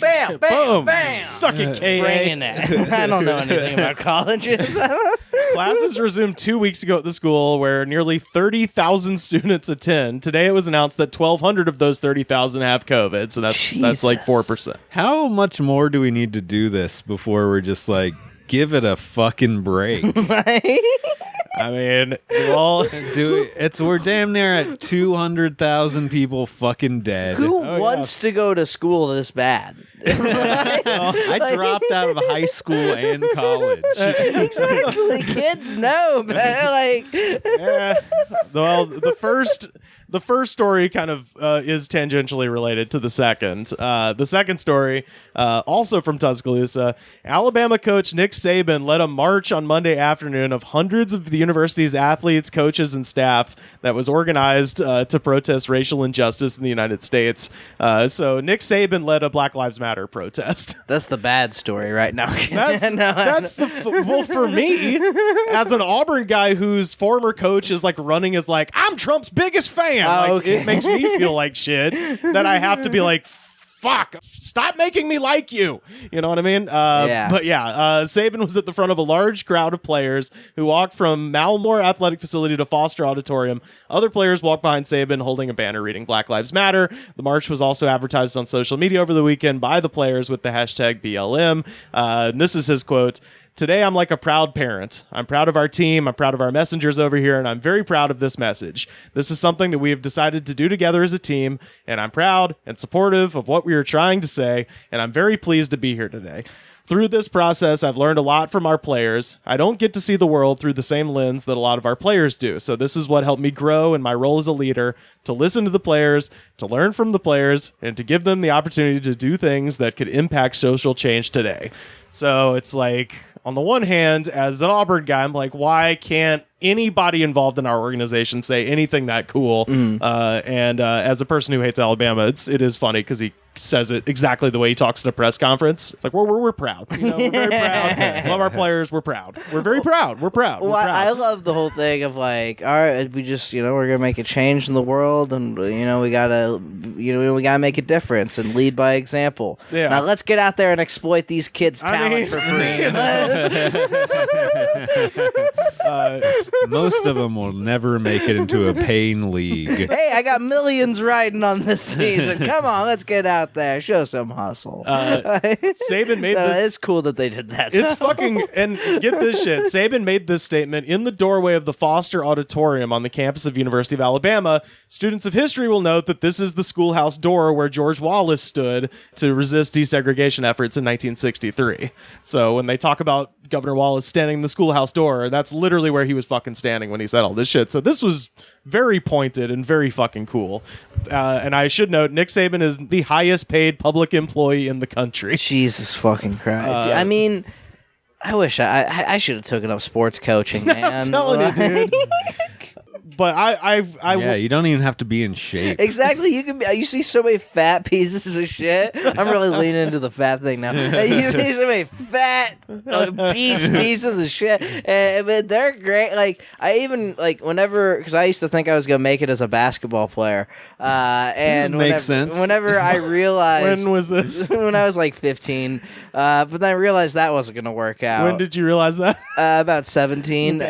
Bam, bam, Boom. bam. Suck it, K.A. Bringing it. I don't know anything about colleges. Classes resumed 2 weeks ago at the school where nearly 30,000 students attend. Today it was announced that 1,200 of those 30,000 have COVID. So that's like 4%. How much more do we need to do this before we're just like, give it a fucking break? I mean, well, we're damn near at 200,000 people fucking dead. Who wants to go to school this bad? I dropped out of high school and college. Exactly. Kids know, man. Like, well, the first story kind of is tangentially related to the second. The second story, also from Tuscaloosa, Alabama coach Nick Saban led a march on Monday afternoon of hundreds of the university's athletes, coaches, and staff that was organized to protest racial injustice in the United States. So Nick Saban led a Black Lives Matter protest. that's the bad story right now. Well, for me, as an Auburn guy whose former coach is like running as like, I'm Trump's biggest fan. It makes me feel like shit that I have to be like, fuck, stop making me like you. You know what I mean? But Saban was at the front of a large crowd of players who walked from Malmore Athletic Facility to Foster Auditorium. Other players walked behind Saban holding a banner reading Black Lives Matter. The march was also advertised on social media over the weekend by the players with the hashtag BLM. And this is his quote. Today, I'm like a proud parent. I'm proud of our team. I'm proud of our messengers over here, and I'm very proud of this message. This is something that we have decided to do together as a team, and I'm proud and supportive of what we are trying to say, and I'm very pleased to be here today. Through this process, I've learned a lot from our players. I don't get to see the world through the same lens that a lot of our players do, so this is what helped me grow in my role as a leader, to listen to the players, to learn from the players, and to give them the opportunity to do things that could impact social change today. So it's like, on the one hand, as an Auburn guy, I'm like, why can't anybody involved in our organization say anything that cool? And as a person who hates Alabama, it is funny because he says it exactly the way he talks at a press conference. Like, we're proud. You know, we're very proud. Love our players. We're proud. We're very proud. We're proud. Well, we're proud. I love the whole thing of like, all right, we just, we're gonna make a change in the world, and we gotta make a difference and lead by example. Yeah. Now let's get out there and exploit these kids' talent for free. Most of them will never make it into a paying league. Hey, I got millions riding on this season. Come on, let's get out there, show some hustle. Saban made this. It's cool that they did that. It's fucking, and get this shit. Saban made this statement in the doorway of the Foster Auditorium on the campus of University of Alabama. Students of history will note that this is the schoolhouse door where George Wallace stood to resist desegregation efforts in 1963. So when they talk about Governor Wallace standing in the schoolhouse door, that's literally where he was fucking standing when he said all this shit. So this was very pointed and very fucking cool. And I should note, Nick Saban is the highest paid public employee in the country. Jesus fucking Christ. I mean, I wish I should have taken up sports coaching, man. I'm telling you, dude. But you don't even have to be in shape. Exactly. You see so many fat pieces of shit. I'm really leaning into the fat thing now. You see so many fat, obese pieces of shit, but they're great. Like I even whenever, because I used to think I was gonna make it as a basketball player, and makes sense. Whenever I realized, when was this? When I was like 15, But then I realized that wasn't going to work out. When did you realize that? About 17.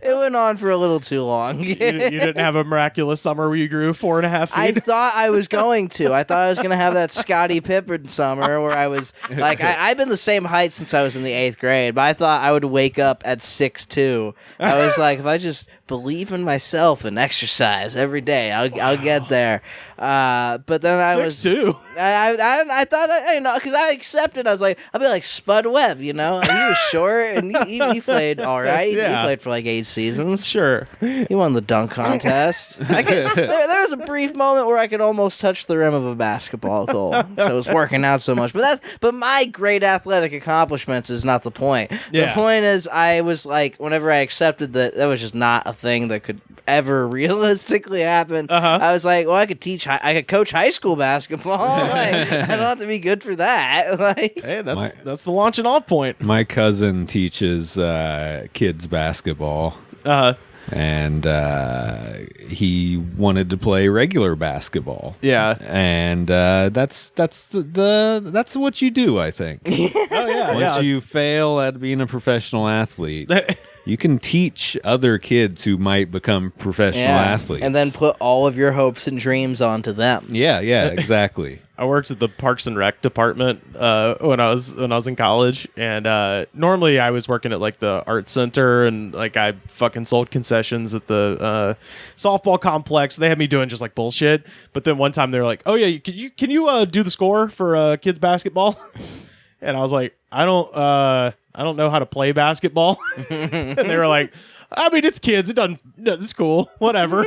It went on for a little too long. You didn't have a miraculous summer where you grew 4.5 feet? I thought I was going to. I thought I was going to have that Scottie Pippen summer where I was like, I've been the same height since I was in the 8th grade, but I thought I would wake up at 6'2". I was like, if I just believe in myself and exercise every day, I'll get there. But then I 6'2". I thought, because I accepted. I was like, I'll be like Spud Webb, He was short and he played all right. Yeah. He played for like 8 seasons. Sure. He won the dunk contest. There was a brief moment where I could almost touch the rim of a basketball goal. So I was working out so much. But my great athletic accomplishments is not the point. Yeah. The point is, I was like, whenever I accepted that was just not a thing that could ever realistically happen. I was like, well, I could coach high school basketball. Like, I don't have to be good for that. Like, Hey, that's the launching off point. My cousin teaches kids basketball. And he wanted to play regular basketball. Yeah. And that's what you do, I think. Once you fail at being a professional athlete, you can teach other kids who might become professional athletes. And then put all of your hopes and dreams onto them. Yeah, exactly. I worked at the Parks and Rec department when I was in college, and normally I was working at like the art center, and like I fucking sold concessions at the softball complex. They had me doing just like bullshit, but then one time they were like, "Oh yeah, can you do the score for kids basketball?" And I was like, I don't know how to play basketball. And they were like, I mean, it's kids. It's cool. Whatever.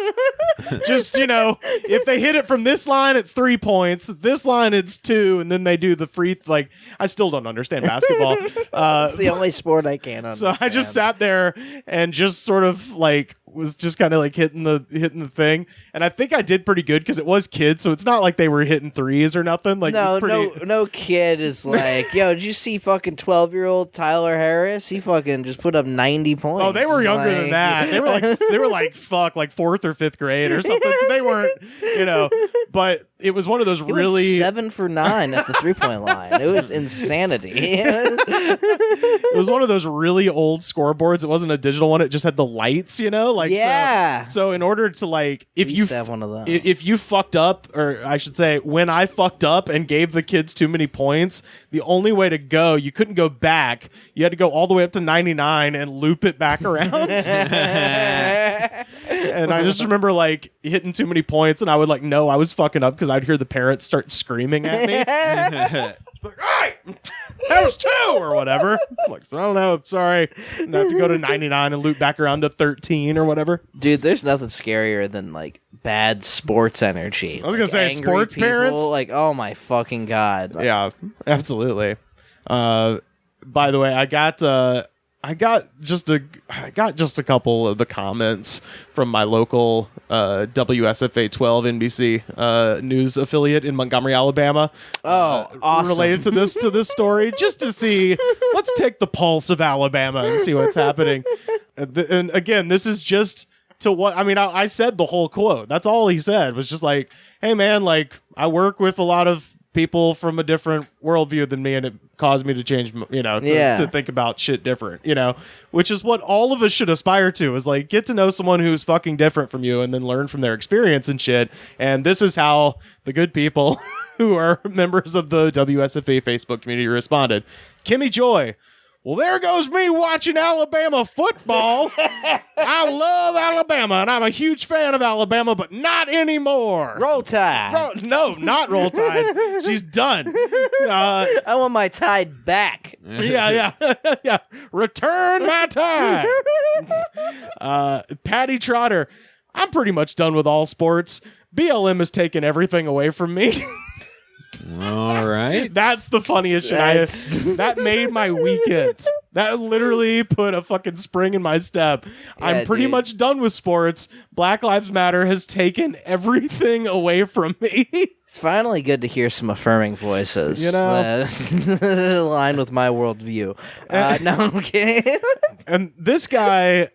Just, if they hit it from this line, it's 3 points. This line, it's 2. And then they do the free, I still don't understand basketball. It's the only sport I can understand. So I just sat there and just sort of was just kind of hitting the thing. And I think I did pretty good because it was kids. So it's not like they were hitting threes or nothing. No kid is like, yo, did you see fucking 12-year-old Tyler Harris? He fucking just put up 90 points. Oh, they were younger than that. They were like 4th or 5th grade or something. So they weren't, but it was one of those he really went 7 for 9 at the 3-point line. It was insanity. It was one of those really old scoreboards. It wasn't a digital one. It just had the lights, Yeah. So in order to if you have one of those. If you fucked up, or I should say, when I fucked up and gave the kids too many points, the only way to go, you couldn't go back. You had to go all the way up to 99 and loop it back around. And I just remember hitting too many points, and I would know I was fucking up because I'd hear the parents start screaming at me. Like, hey, that was 2 or whatever. I'm like, I don't know, sorry. And I have to go to 99 and loop back around to 13 or whatever. Dude, there's nothing scarier than bad sports energy. I was gonna say sports people, parents. Oh my fucking god. Yeah, absolutely. By the way, I got just a couple of the comments from my local WSFA 12 NBC news affiliate in Montgomery, Alabama. Awesome. Related to this story, just to see. Let's take the pulse of Alabama and see what's happening. And again, this is just to what I mean. I said the whole quote. That's all he said was just hey man, I work with a lot of people from a different worldview than me, and it caused me to change, to think about shit different, which is what all of us should aspire to, is get to know someone who's fucking different from you and then learn from their experience and shit. And this is how the good people who are members of the WSFA Facebook community responded. Kimmy Joy: well, there goes me watching Alabama football. I love Alabama, and I'm a huge fan of Alabama, but not anymore. Roll Tide. No, not Roll Tide. She's done. I want my Tide back. Yeah. Return my Tide. Patty Trotter: I'm pretty much done with all sports. BLM has taken everything away from me. All right. That's the funniest shit. That made my weekend. That literally put a fucking spring in my step. Yeah, I'm pretty dude. much done with sports. Black Lives Matter has taken everything away from me. It's finally good to hear some affirming voices that align with my worldview. No, I'm kidding. And this guy,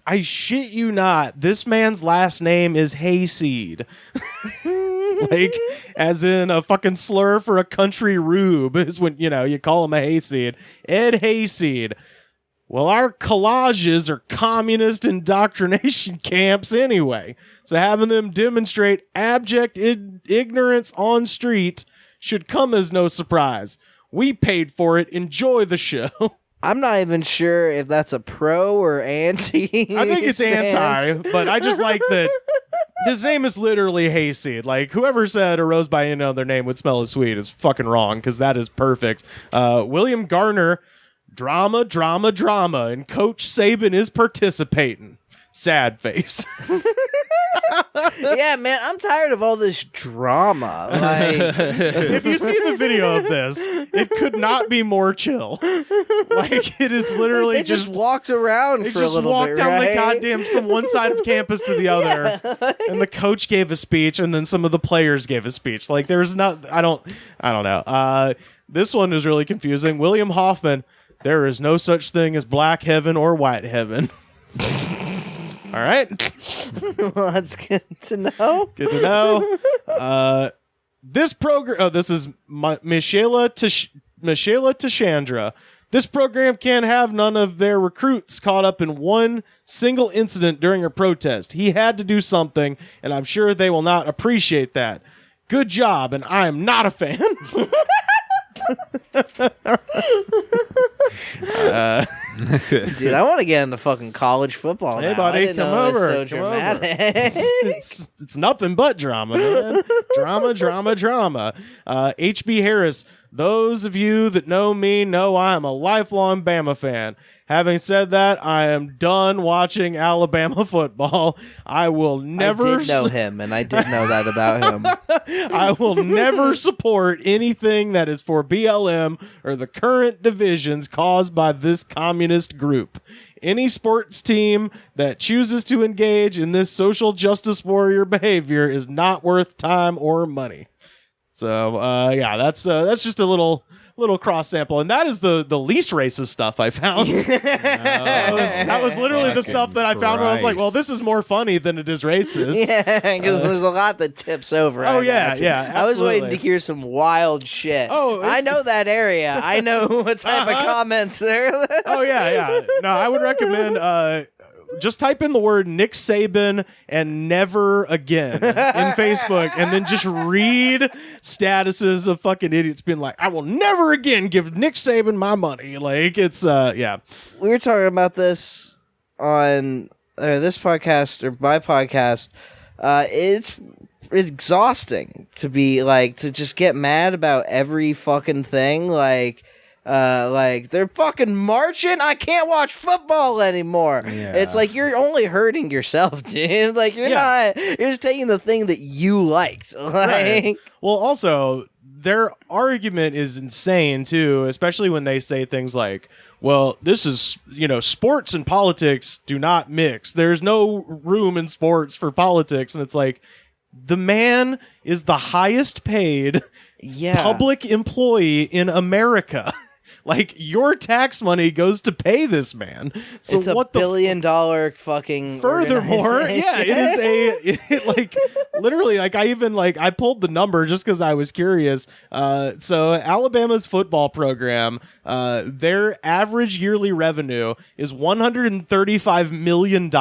I shit you not, this man's last name is Hayseed. Like, as in a fucking slur for a country rube is when, you call him a hayseed. Ed Hayseed. Well, our collages are communist indoctrination camps anyway. So having them demonstrate abject ignorance on street should come as no surprise. We paid for it. Enjoy the show. I'm not even sure if that's a pro or anti. I think it's stance. anti, but I just like that his name is literally Hayseed. Like, whoever said a rose by any other name would smell as sweet is fucking wrong, because that is perfect. William Garner, drama, and Coach Saban is participating. Sad face. Yeah, man, I'm tired of all this drama. Like, if you see the video of this, it could not be more chill. Like, it is literally they just walked around they for a just little walked bit, down right? the goddamn from one side of campus to the other, and the coach gave a speech, and then some of the players gave a speech. Like, there's not, I don't know. This one is really confusing. William Hoffman, there is no such thing as black heaven or white heaven. All right. Well, that's good to know. Good to know. This program. Oh, this is Michaela Tashandra. This program can't have none of their recruits caught up in one single incident during a protest. He had to do something, and I'm sure they will not appreciate that. Good job, and I am not a fan. Dude, I want to get into fucking college football. Hey, now. buddy, I didn't come know it was over. so Come over. dramatic. It's nothing but drama, man. Drama. H.B. Harris. Those of you that know me know I am a lifelong Bama fan. Having said that, I am done watching Alabama football. I will never... I did know him, and I did know that about him. I will never support anything that is for BLM or the current divisions caused by this communist group. Any sports team that chooses to engage in this social justice warrior behavior is not worth time or money. So, yeah, that's just a little cross sample, and that is the least racist stuff I found. That was literally the stuff that I found where I was like, well, this is more funny than it is racist. Yeah, because there's a lot that tips over. Oh, I yeah, imagine. yeah, I was waiting absolutely. to hear some wild shit. Oh, I know that area. I know what type of comments there. Oh, yeah. No, I would recommend just type in the word Nick Saban and never again in Facebook, and then just read statuses of fucking idiots being like, I will never again give Nick Saban my money. Like, it's, yeah. We were talking about this on this podcast or my podcast. It's exhausting to be like, to just get mad about every fucking thing. Like they're fucking marching. I can't watch football anymore. Yeah. It's like you're only hurting yourself, dude. Like you're not. You're just taking the thing that you liked. Like, Right. Well, also, their argument is insane too, especially when they say things like, well, this is, sports and politics do not mix. There's no room in sports for politics. And it's like, the man is the highest paid public employee in America. Like, your tax money goes to pay this man. So it's a what $1 billion fucking. Furthermore, organization. Literally, like, I pulled the number just because I was curious. So Alabama's football program, their average yearly revenue is $135 million.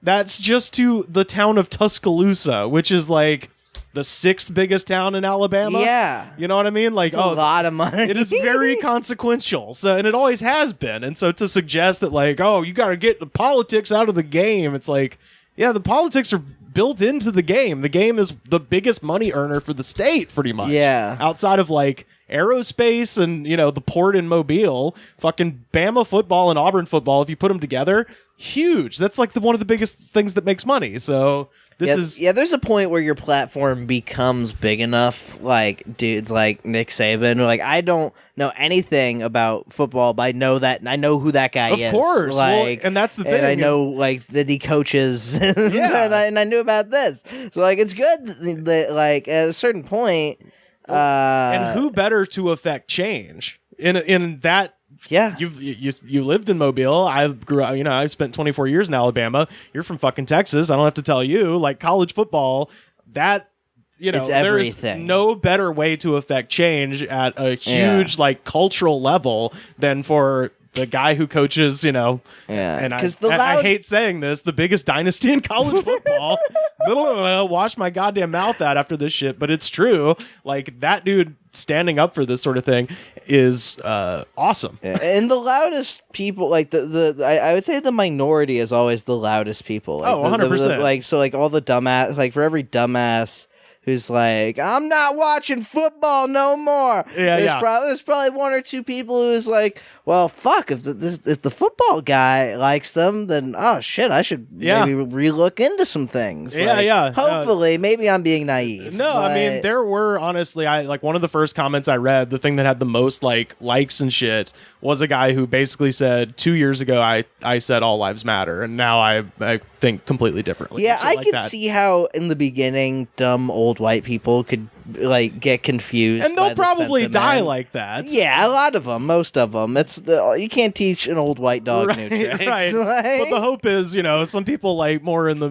That's just to the town of Tuscaloosa, which is like the 6th biggest town in Alabama. Yeah. You know what I mean? Like, It's a lot of money. it is very consequential. So, and it always has been. And so to suggest that, like, oh, you got to get the politics out of the game, it's like, yeah, the politics are built into the game. The game is the biggest money earner for the state, pretty much. Yeah. Outside of, like, aerospace and, the port in Mobile, fucking Bama football and Auburn football, if you put them together, huge. That's like one of the biggest things that makes money. So this is there's a point where your platform becomes big enough, like dudes like Nick Saban. Like, I don't know anything about football, but I know who that guy is. Of course. Like, well, and that's the thing. and I know like that he coaches. and I knew about this. So like, it's good that like at a certain point. And who better to affect change in that? Yeah, you lived in Mobile. I grew up. I spent 24 years in Alabama. You're from fucking Texas. I don't have to tell you. Like, college football, that you know, It's there's everything. no better way to affect change at a huge like cultural level than for the guy who coaches, you know, and I hate saying this, the biggest dynasty in college football. Wash my goddamn mouth out after this shit, but it's true. Like, that dude standing up for this sort of thing is awesome. Yeah. And the loudest people, like I would say the minority is always the loudest people. Like 100%. Like, so like all the dumbass, like for every dumbass who's like, I'm not watching football no more. There's probably one or two people who's like, well, fuck, if the football guy likes them, then oh shit, I should maybe relook into some things. Hopefully, maybe I'm being naive. No, I mean, there were honestly, like one of the first comments I read, the thing that had the most like likes and shit was a guy who basically said 2 years ago I said all lives matter, and now I think completely differently. Yeah, I could see how in the beginning dumb old white people could like get confused, and they'll probably sentiment. Die like that. Yeah, a lot of them, most of them. You can't teach an old white dog new tricks. Right. Like, but the hope is, you know, some people like more in the,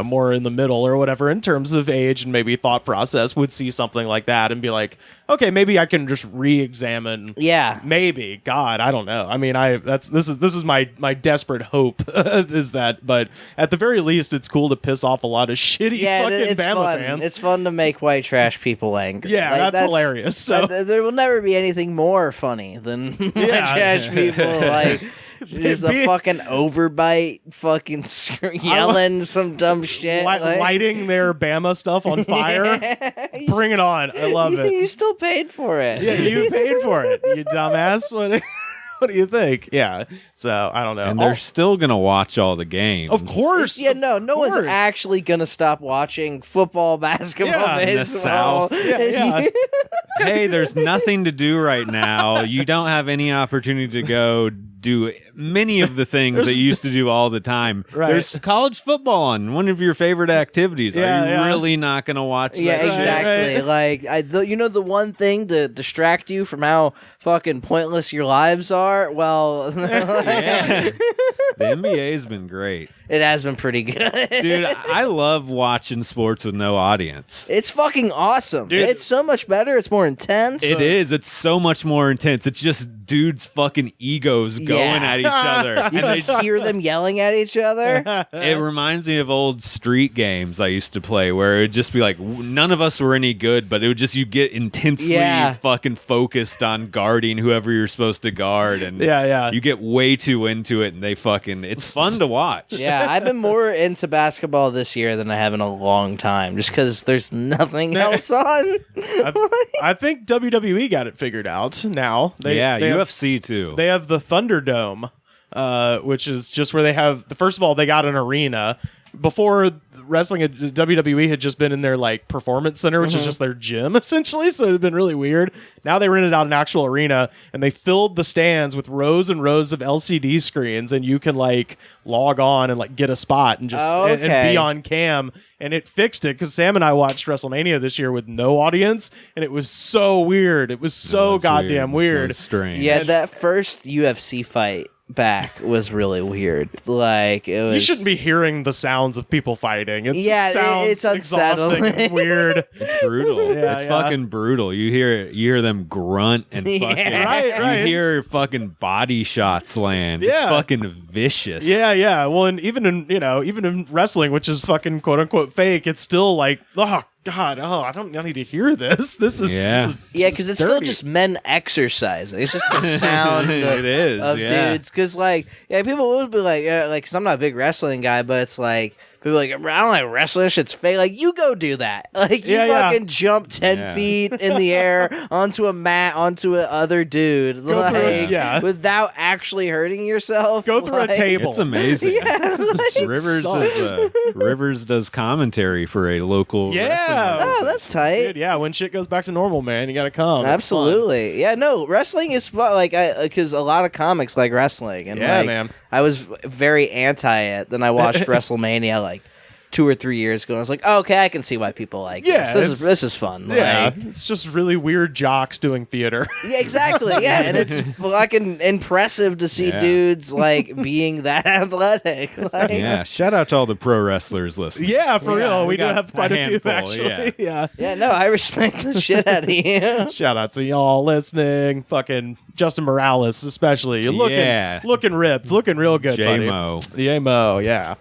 more in the middle or whatever in terms of age and maybe thought process would see something like that and be like, okay, maybe I can just re-examine. Yeah, maybe. God, I don't know. I mean, this is my desperate hope is that, but at the very least, it's cool to piss off a lot of shitty fucking Bama fans. It's fun to make white trash people angry. Yeah, like, that's hilarious. So there will never be anything more funny than white trash people like just a fucking overbite, fucking yelling some dumb shit, lighting their Bama stuff on fire. Bring it on! I love it. You still paid for it. Yeah, you paid for it. You dumbass. What do you think? Yeah. So I don't know. And they're still gonna watch all the games. Of course. No one's actually gonna stop watching football, basketball, baseball. In the South. Hey, there's nothing to do right now. You don't have any opportunity to go do many of the things that you used to do all the time. Right. There's college football on, one of your favorite activities. Are you really not going to watch that? Yeah, exactly. Right. Like, the one thing to distract you from how fucking pointless your lives are? Well, the NBA's been great. It has been pretty good. Dude, I love watching sports with no audience. It's fucking awesome. Dude. It's so much better. It's more intense. It is. It's so much more intense. It's just dudes' fucking egos going at each other. You can hear them yelling at each other. It reminds me of old street games I used to play where it would just be like, none of us were any good, but it would just, you get intensely fucking focused on guarding whoever you're supposed to guard. And you get way too into it and it's fun to watch. Yeah, I've been more into basketball this year than I have in a long time, just because there's nothing else on. I think WWE got it figured out now. UFC too. They have the Thunderdome, which is just where they have first of all, they got an arena. Before wrestling at WWE had just been in their like performance center, which is just their gym essentially, so it had been really weird. Now they rented out an actual arena and they filled the stands with rows and rows of LCD screens, and you can like log on and like get a spot and just and be on cam. And it fixed it because Sam and I watched WrestleMania this year with no audience, and it was so weird. It was so goddamn weird. It was strange. Yeah, that first UFC fight back was really weird. Like, it was. You shouldn't be hearing the sounds of people fighting. It's exhausting and weird. It's brutal. It's fucking brutal. You hear them grunt and fucking right. You hear fucking body shots land. It's fucking vicious. Yeah. Well, and even in wrestling, which is fucking quote unquote fake, it's still like, oh God, I don't need to hear this. This is because it's still just men exercising. It's just the sound of dudes. Because people would be like, because I'm not a big wrestling guy, but it's like people are like, I don't like wrestling. Shit's fake. Like, you go do that. Like, you fucking jump 10 feet in the air onto a mat, onto a other dude, without actually hurting yourself. Go through a table. It's amazing. Rivers does commentary for a local wrestling. Oh, that's tight. Dude, when shit goes back to normal, man, you gotta come. Absolutely. Yeah, no, wrestling is fun. Like, because a lot of comics like wrestling. And man. I was very anti it. Then I watched WrestleMania, like, 2 or 3 years ago. And I was like, oh, okay, I can see why people like Yeah, this. This is fun. Yeah, Like, it's just really weird jocks doing theater. yeah, exactly. Yeah, and it's fucking impressive to see dudes like being that athletic. Like, Yeah, shout out to all the pro wrestlers listening. Yeah, for real. We do got have quite a few, handful, actually. Yeah. yeah, no, I respect the shit out of you. Shout out to y'all listening. Fucking Justin Morales, especially. You're looking ripped. Looking real good, J-Mo. buddy. J-Mo, yeah.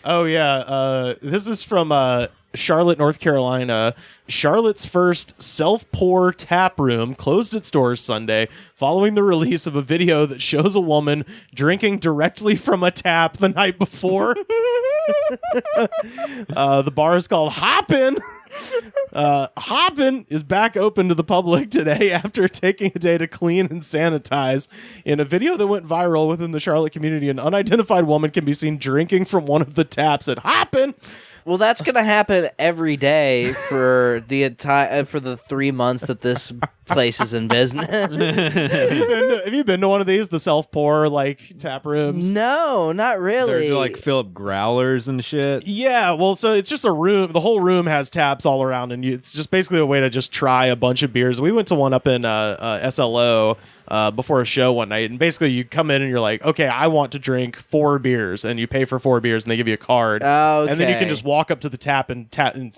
Oh, yeah. This is from Charlotte, North Carolina. Charlotte's first self-pour tap room closed its doors Sunday following the release of a video that shows a woman drinking directly from a tap the night before. The bar is called Hoppin'. Hoppin' is back open to the public today after taking a day to clean and sanitize. In a video that went viral within the Charlotte community, an unidentified woman can be seen drinking from one of the taps at Hoppin'. Well, that's gonna happen every day for the entire for the 3 months that this place is in business. Have you been to one of these, the self-pour like tap rooms? No, not really. They're like Philip growlers and shit. Yeah, well, so it's just a room. The whole room has taps all around, and it's just basically a way to just try a bunch of beers. We went to one up in SLO before a show one night, and basically you come in and you're like, okay, I want to drink 4 beers, and you pay for 4 beers, and they give you a card, and then you can just walk up to the tap and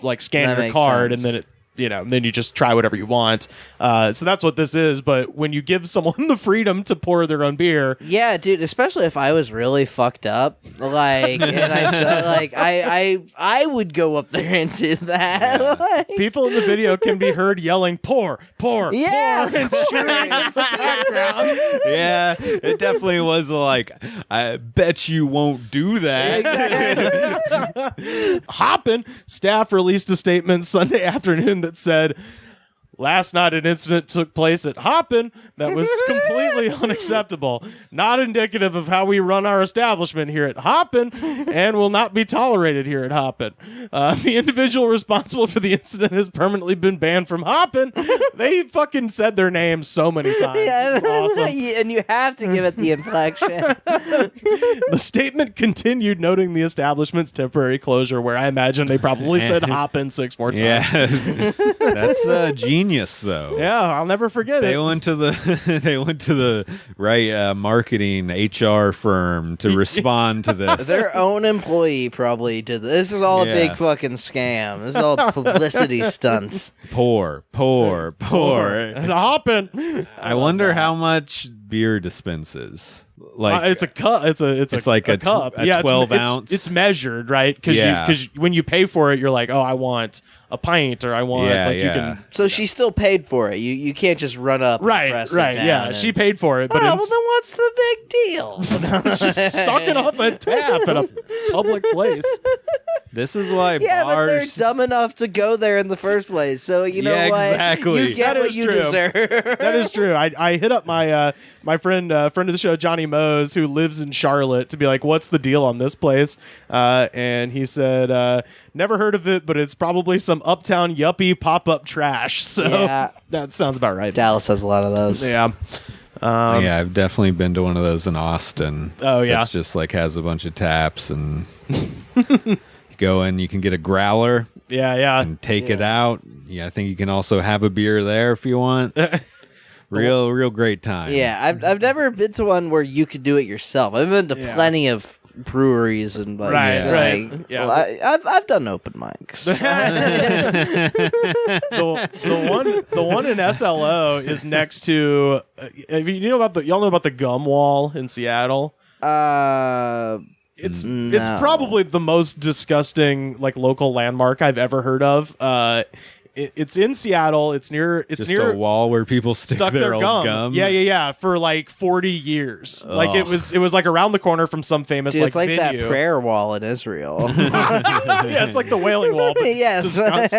like scan That your makes card, sense. and then it. Then you just try whatever you want. So that's what this is. But when you give someone the freedom to pour their own beer, Yeah, dude, especially if I was really fucked up, like, and I saw, like, I would go up there and do that. Like, people in the video can be heard yelling, pour, yeah, pour, and cheering in the background. Yeah, it definitely was like, I bet you won't do that. Hoppin', staff released a statement Sunday afternoon that said, last night an incident took place at Hoppin' that was completely unacceptable. Not indicative of how we run our establishment here at Hoppin' and will not be tolerated here at Hoppin'. The individual responsible for the incident has permanently been banned from Hoppin'. They fucking said their name so many times. yeah, It's awesome. and you have to give it the inflection. The statement continued, noting the establishment's temporary closure, where I imagine they probably said Hoppin' 6 more times. Yeah, that's genius though. Yeah, I'll never forget They it. went to the right marketing HR firm to respond to this. Their own employee probably did this. This is all a big fucking scam. This is all publicity stunts. Pour. And Hoppin'. I wonder how much beer dispenses. Like It's a cup. It's like a cup. a Yeah, 12 it's ounce. It's measured, right? Because when you pay for it, you're like, oh, I want a pint, or I want you can. So she still paid for it. You can't just run up. And press it down Yeah, and- she paid for it, but well, then what's the big deal? she's sucking off a tap in a public place. This is why Yeah, but they're bars. dumb enough to go there in the first place. So you know Yeah, what? exactly. You get That what is you true. deserve. That is true. I hit up my my friend of the show, Johnny Mose, who lives in Charlotte, to be like, what's the deal on this place? And he said, never heard of it, but it's probably some uptown yuppie pop-up trash. So Yeah. that sounds about right. Dallas has a lot of those. Yeah. Yeah, I've definitely been to one of those in Austin. Oh, yeah. That's just like has a bunch of taps and you go in, you can get a growler Yeah. and take it out. Yeah, I think you can also have a beer there if you want. Real great time. Yeah, I've never been to one where you could do it yourself. I've been to plenty of breweries and like, Right. like, Yeah. well, I've done open mics. the one in SLO is next to. Y'all know about the gum wall in Seattle? It's no. probably the most disgusting like local landmark I've ever heard of. It's in Seattle. It's near A wall where people stuck their their old gum. Yeah, for like 40 years. Like it was like around the corner from some famous Dude, it's like venue. that prayer wall in Israel. Yeah, it's like the Wailing Wall, but Yes. disgusting.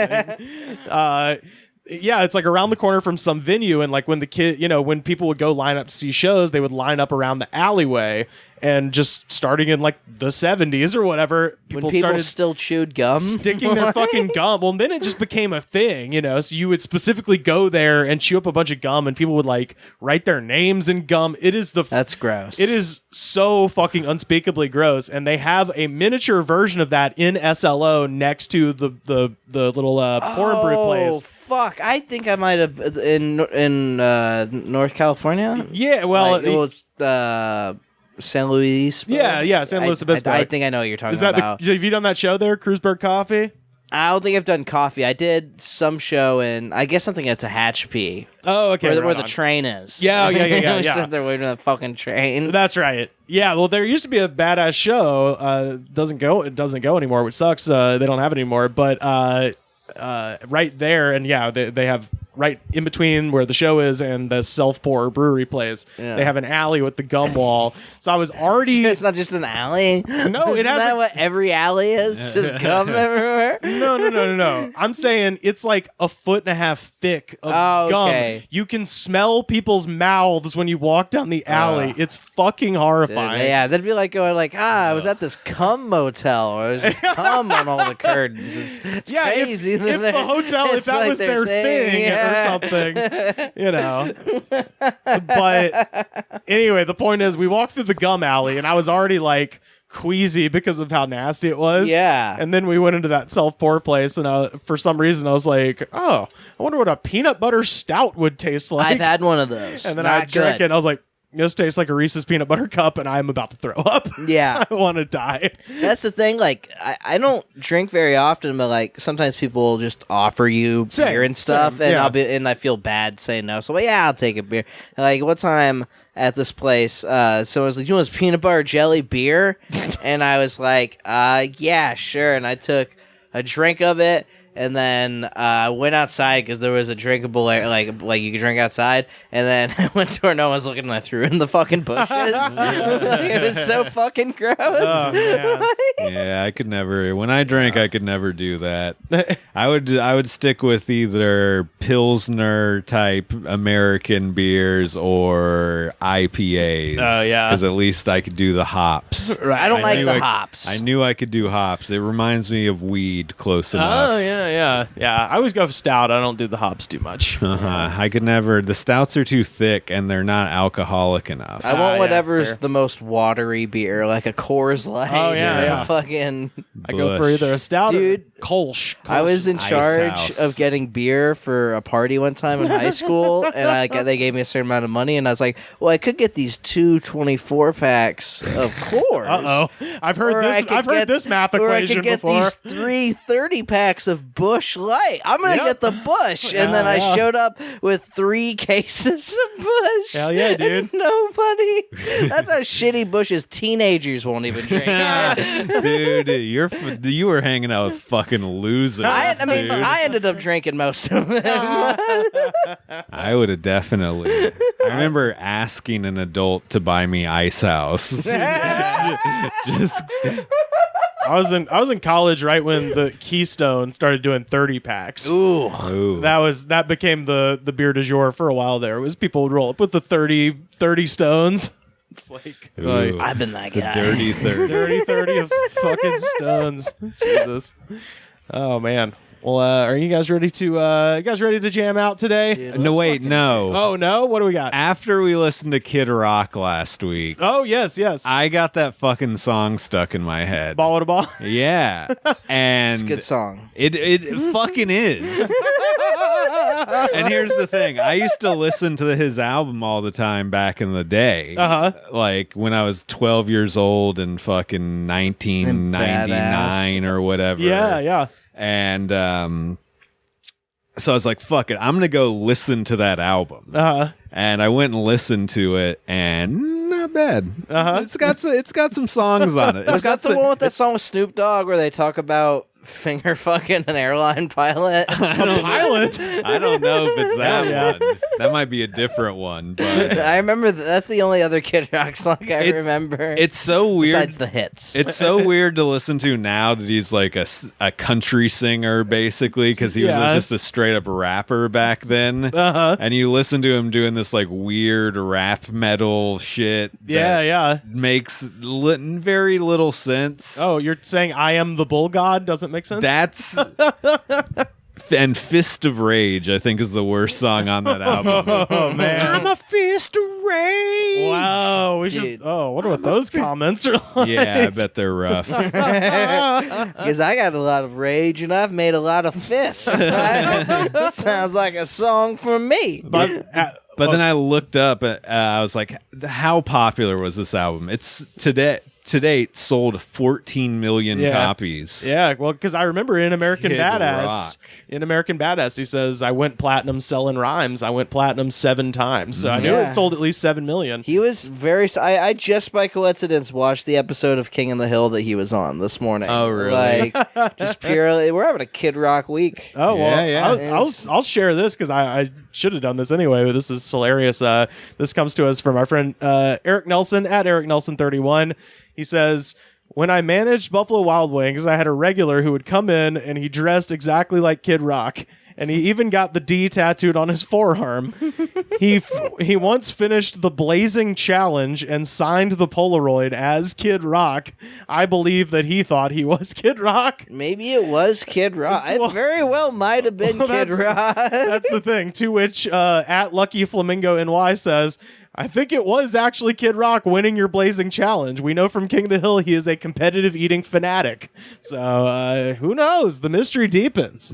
Yeah, it's like around the corner from some venue, and like when when people would go line up to see shows, they would line up around the alleyway, and just starting in like the 70s or whatever, When people started still chewed gum. sticking their fucking gum. Well, then it just became a thing, you know. So you would specifically go there and chew up a bunch of gum, and people would like write their names in gum. It is That's gross. It is so fucking unspeakably gross, and they have a miniature version of that in SLO next to the little porn brew place. Fuck! I think I might have in North California. Yeah, well, it's San Luis. yeah, San Luis Obispo. I think I know what you're talking is that about. have you done that show there, Cruiseberg Coffee? I don't think I've done coffee. I did some show in, I guess something that's a Hatchpee. Oh, okay. Where the train is. Yeah. We sit there waiting for that fucking train. That's right. Yeah, well, there used to be a badass show. It doesn't go anymore, which sucks. They don't have it anymore. But right there, and yeah, they have right in between where the show is and the self-pour brewery place. Yeah. They have an alley with the gum wall. So I was already... It's not just an alley. No, Isn't that what every alley is? Just gum everywhere? No. I'm saying it's like a 1.5 feet thick of gum. Okay. You can smell people's mouths when you walk down the alley. It's fucking horrifying. Yeah, that'd be like going like, I was at this cum motel, or there's just cum on all the curtains. It's crazy. If the hotel, if that like was their thing or something, you know. But anyway, the point is, we walked through the gum alley, and I was already like queasy because of how nasty it was. Yeah. And then we went into that self-pour place, and for some reason I was like, oh, I wonder what a peanut butter stout would taste like. I've had one of those. And then I drank it, and I was like, this tastes like a Reese's peanut butter cup, and I'm about to throw up. Yeah. I want to die. That's the thing. Like, I don't drink very often, but like sometimes people will just offer you beer and stuff, and I feel bad saying no. So yeah, I'll take a beer. Like one time at this place, someone was like, "You want this peanut butter jelly beer?" And I was like, "Yeah, sure." And I took a drink of it. And then went outside because there was a drinkable area, like you could drink outside. And then I went to where no one was looking, and I threw it in the fucking bushes. It was so fucking gross. Oh, man. Yeah, I could never. When I drank, I could never do that. I would stick with either Pilsner type American beers or IPAs. Oh yeah, because at least I could do the hops. Right. I don't like the hops. I knew I could do hops. It reminds me of weed close enough. Oh yeah. I always go for stout. I don't do the hops too much. I could never. The stouts are too thick and they're not alcoholic enough. I want whatever's the most watery beer, like a Coors Light. Oh yeah. Fucking. I go for either a stout, dude. Or Kolsch. I was in charge House. of getting beer for a party one time in high school, and they gave me a certain amount of money, and I was like, "Well, I could get these 2 24-packs of Coors." I've heard this math equation or I could get before. these 3 30-packs of Busch Light. I'm gonna get the Busch, and then I showed up with 3 cases of Busch. Hell yeah, dude! Nobody. That's how shitty Busch is. Teenagers won't even drink. Dude, you were hanging out with fucking losers. I ended up drinking most of them. I would have definitely. I remember asking an adult to buy me Ice House. Just. I was in college right when the Keystone started doing 30 packs. Ooh. That became the beer du jour for a while there. It was people would roll up with the 30 stones. It's like I've been that guy. Dirty 30. Dirty 30 of fucking stones. Jesus. Oh man. Well, are you guys ready to jam out today? Dude, No, wait, no. Oh no, what do we got? After we listened to Kid Rock last week, Oh yes. I got that fucking song stuck in my head. Ball with a ball. Yeah. And It's a good song. It fucking is. And here's the thing. I used to listen to his album all the time back in the day. Like when I was 12 years old and fucking 1999 or whatever. Yeah. And so I was like, fuck it. I'm going to go listen to that album. And I went and listened to it, and not bad. It's got some songs on it. Is that the one with that song with Snoop Dogg where they talk about finger fucking an airline pilot? A pilot. I don't know if it's that Yeah. one. That might be a different one, but I remember that's the only other Kid Rock song I It's- remember. it's so weird. Besides the hits. It's so weird to listen to now that he's like a country singer, basically, because he was Yeah. just a straight up rapper back then. Uh-huh. And you listen to him doing this like weird rap metal shit. Yeah, that yeah. makes very little sense. Oh, you're saying I am the bull god doesn't make sense? That's and Fist of Rage, I think, is the worst song on that album. Oh man. a fist of rage. Wow, we Dude. should. Oh, what what those comments are like. Yeah, I bet they're rough. Because I got a lot of rage and I've made a lot of fists. That sounds like a song for me. But But then I looked up, I was like, how popular was this album? It's to date sold 14 million Yeah. copies. yeah, well, because I remember in American Kid Badass, Rock. he says, "I went platinum selling rhymes. I went platinum 7 times." So I knew Yeah. it sold at least 7 million. He was very. I just by coincidence watched the episode of King of the Hill that he was on this morning. Oh, really? Like, just purely, we're having a Kid Rock week. Oh well, Yeah, yeah. I'll share this because I should have done this anyway. But this is hilarious. This comes to us from our friend Eric Nelson at Eric Nelson 31. He says, "When I managed Buffalo Wild Wings, I had a regular who would come in and he dressed exactly like Kid Rock. And he even got the D tattooed on his forearm. He once finished the Blazing Challenge and signed the Polaroid as Kid Rock. I believe that he thought he was Kid Rock." Maybe it was Kid Rock. Well- It very well might have been Well, Kid Rock. That's the thing. To which at Lucky Flamingo NY says, "I think it was actually Kid Rock winning your Blazing Challenge. We know from King of the Hill he is a competitive eating fanatic. So who knows? The mystery deepens."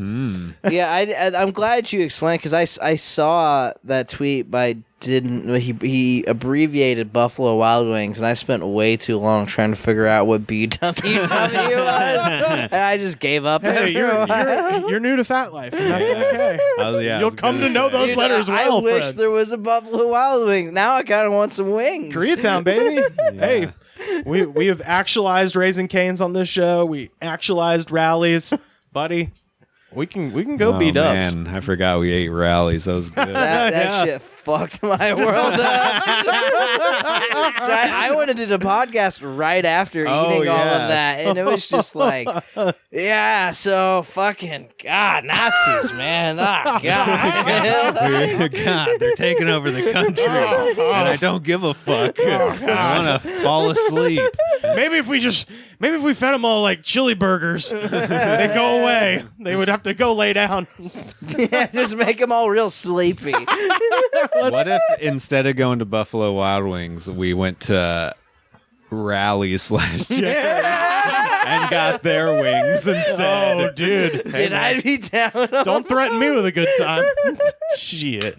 Yeah, I'm glad you explained because I saw that tweet, but I didn't. He abbreviated Buffalo Wild Wings, and I spent way too long trying to figure out what BWW was, and I just gave up. Hey, you're new to Fat Life, and that's okay. You'll come to know those Dude, letters I well, wish friends. there was a Buffalo Wild Wings. Now I kind of want some wings. Koreatown, baby. Hey, we have actualized Raising Cane's on this show. We actualized rallies, buddy. We can go beat ups. Man, I forgot we ate rallies. That was good. That Yeah. shit fucked my world up. So I went and did a podcast right after eating all yeah. of that, and it was just like, yeah, so fucking God, Nazis, man, oh God. God, they're taking over the country, and I don't give a fuck. I want to fall asleep. Maybe if we fed them all like chili burgers, they'd go away. They would have to go lay down. Yeah, just make them all real sleepy. What if instead of going to Buffalo Wild Wings, we went to Rallies last year and got their wings instead? Oh, dude. Did I be down? Don't threaten me with a good time. Shit.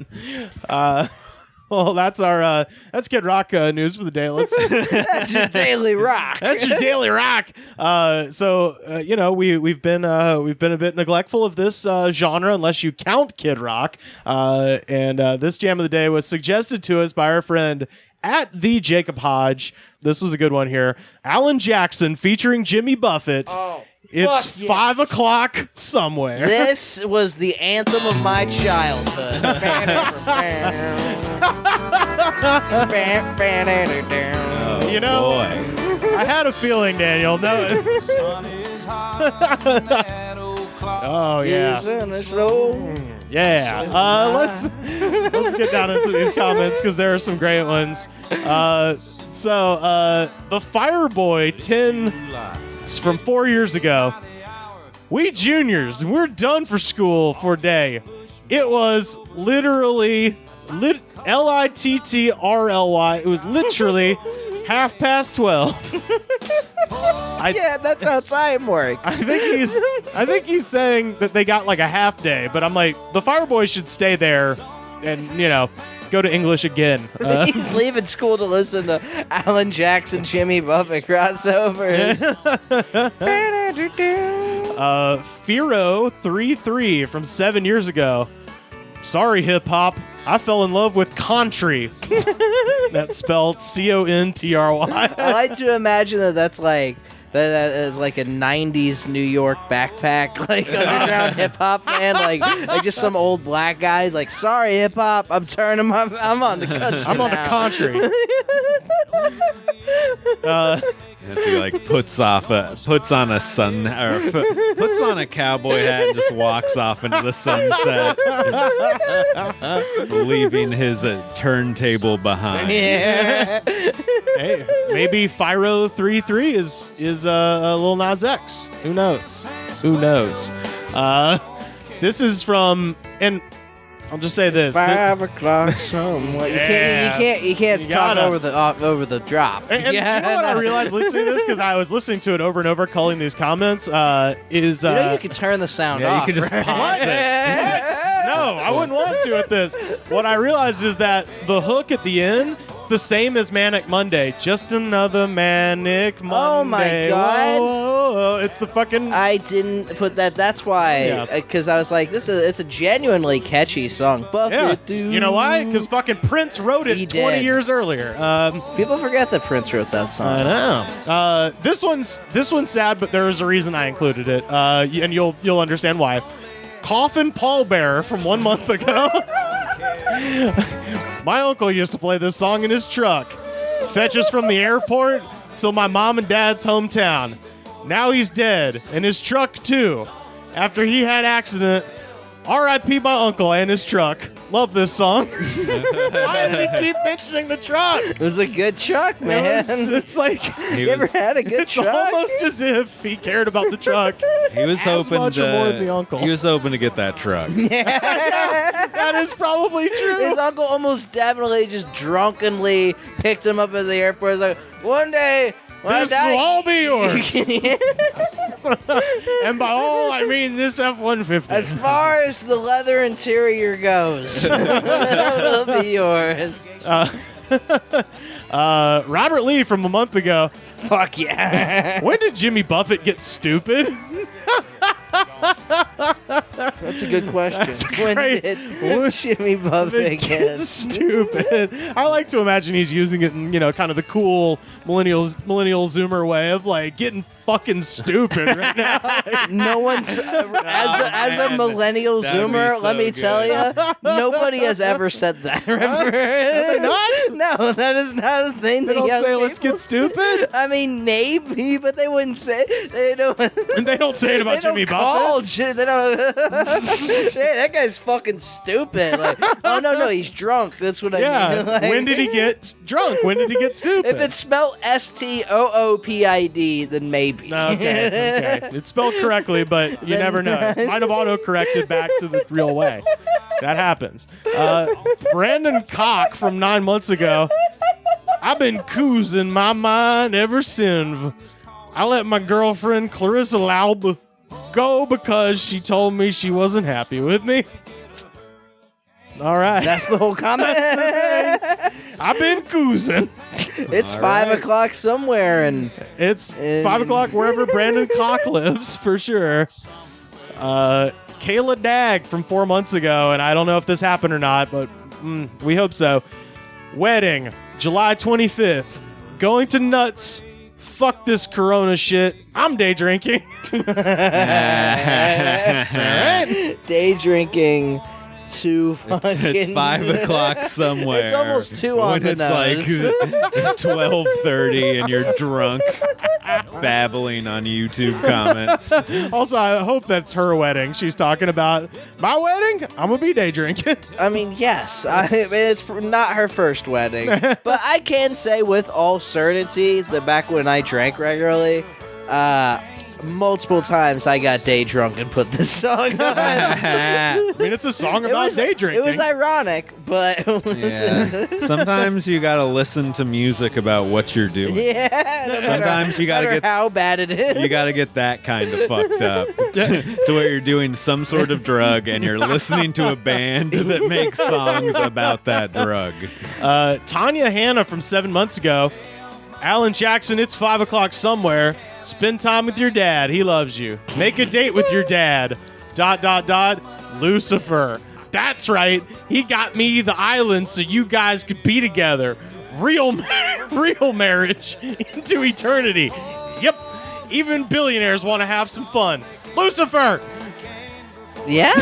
Well, that's our that's Kid Rock news for the day. That's your daily rock. That's your daily rock. You know, we've been a bit neglectful of this genre, unless you count Kid Rock. And this jam of the day was suggested to us by our friend at the Jacob Hodge. This was a good one here. Alan Jackson featuring Jimmy Buffett. Oh, It's fuck yes. 5 o'clock somewhere. This was the anthem of my childhood. You know, boy. I had a feeling, Daniel. No. Oh yeah. Yeah. Let's get down into these comments because there are some great ones. The Fireboy 10 from 4 years ago. We juniors, we're done for school for a day. It was literally LITTRLY. It was literally 12:30. Yeah, that's how time works. I think he's saying that they got like a half day, but I'm like, the Fireboy should stay there and, you know, go to English again. He's leaving school to listen to Alan Jackson, Jimmy Buffett crossovers. Firo33 from 7 years ago. Sorry, hip hop. I fell in love with Contry. That's spelled CONTRY. I like to imagine that that's like that is like a '90s New York backpack, like underground hip hop band, like just some old black guys. Like, sorry, hip hop, I'm turning my, I'm on the country. I'm on the now." country. Yes, he like puts on a cowboy hat and just walks off into the sunset, leaving his turntable behind. Yeah. Hey, maybe Fyro 33 is a Lil Nas X. Who knows? Who knows? This is from, and I'll just say this. 5 o'clock somewhere. You can't You talk gotta. over the drop. And you know what I realized listening to this, because I was listening to it over and over, culling these comments, is... you know you can turn the sound Yeah, you off. can just right? pause it. No, I wouldn't want to at this. What I realized is that the hook at the end is the same as Manic Monday. Just another Manic Monday. Oh my God. Whoa, whoa, whoa. It's the fucking... I didn't put that. That's why, because I was like, it's a genuinely catchy song. Buffett, dude. You know why? Because fucking Prince wrote it He 20 did. years earlier. People forget that Prince wrote that song. I know. This one's sad, but there is a reason I included it, and you'll understand why. Coffin Pallbearer from 1 month ago. My uncle used to play this song in his truck. Fetch us from the airport till my mom and dad's hometown. Now he's dead, and his truck too. After he had accident, R.I.P. my uncle and his truck. Love this song. Why did he keep mentioning the truck? It was a good truck, man. It's like... You ever had a good It's truck? almost as if he cared about the truck. He was As hoping much to. or more than the uncle. He was hoping to get that truck. That is probably true. His uncle almost definitely just drunkenly picked him up at the airport. He's like, one day, when I This will die, all be yours. And by all, I mean this F-150. as far as the leather interior goes, it'll be yours. Robert Lee from a month ago. Fuck yeah. When did Jimmy Buffett get stupid? That's a good question. That's When great. did Jimmy Buffett get stupid. I like to imagine he's using it in, kind of the cool millennial Zoomer way of like getting fucking stupid right now. Like, No one's as a millennial That'd be Zoomer. so Let me good. tell you, nobody has ever said that. Remember? they not? No, that is not a thing. they that don't young say let's people get stupid. I mean, maybe, but they wouldn't say. They don't. And they don't say it about They Jimmy don't call Buffett. They don't say that guy's fucking stupid. Like, oh no, he's drunk. That's what I Yeah. mean. Like, When did he get drunk? When did he get stupid? If it's spelled STOOPID, then maybe. Okay. It's spelled correctly, but you never know. It might have auto-corrected back to the real way. That happens. Brandon Cock from 9 months ago. I've been coozing my mind ever since. I let my girlfriend Clarissa Laub go because she told me she wasn't happy with me. All right. That's the whole comment. I've been coozing. It's All 5 right. o'clock somewhere, and It's 5 o'clock wherever Brandon Cock lives, for sure. Kayla Dag from 4 months ago, and I don't know if this happened or not, but we hope so. Wedding, July 25th. Going to nuts. Fuck this Corona shit. I'm day drinking. All right. day drinking. It's 5 o'clock somewhere. It's almost 2 on when the it's nose. like 12:30 and you're drunk, babbling on YouTube comments. Also, I hope that's her wedding. She's talking about my wedding. I'm gonna be day drinking. I mean, yes. It's not her first wedding. But I can say with all certainty that back when I drank regularly, multiple times I got day drunk and put this song on. I mean, it's a song about day drinking. It was ironic, but Yeah. Sometimes you gotta listen to music about what you're doing. yeah. No Sometimes matter, you gotta no matter get- how bad it is. You gotta get that kind of fucked up to where you're doing some sort of drug and you're listening to a band that makes songs about that drug. Tanya Hanna from 7 months ago. Alan Jackson, it's 5 o'clock somewhere. Spend time with your dad. He loves you. Make a date with your dad. ... Lucifer. That's right. He got me the island so you guys could be together. Real marriage into eternity. Yep. Even billionaires want to have some fun. Lucifer. Yeah,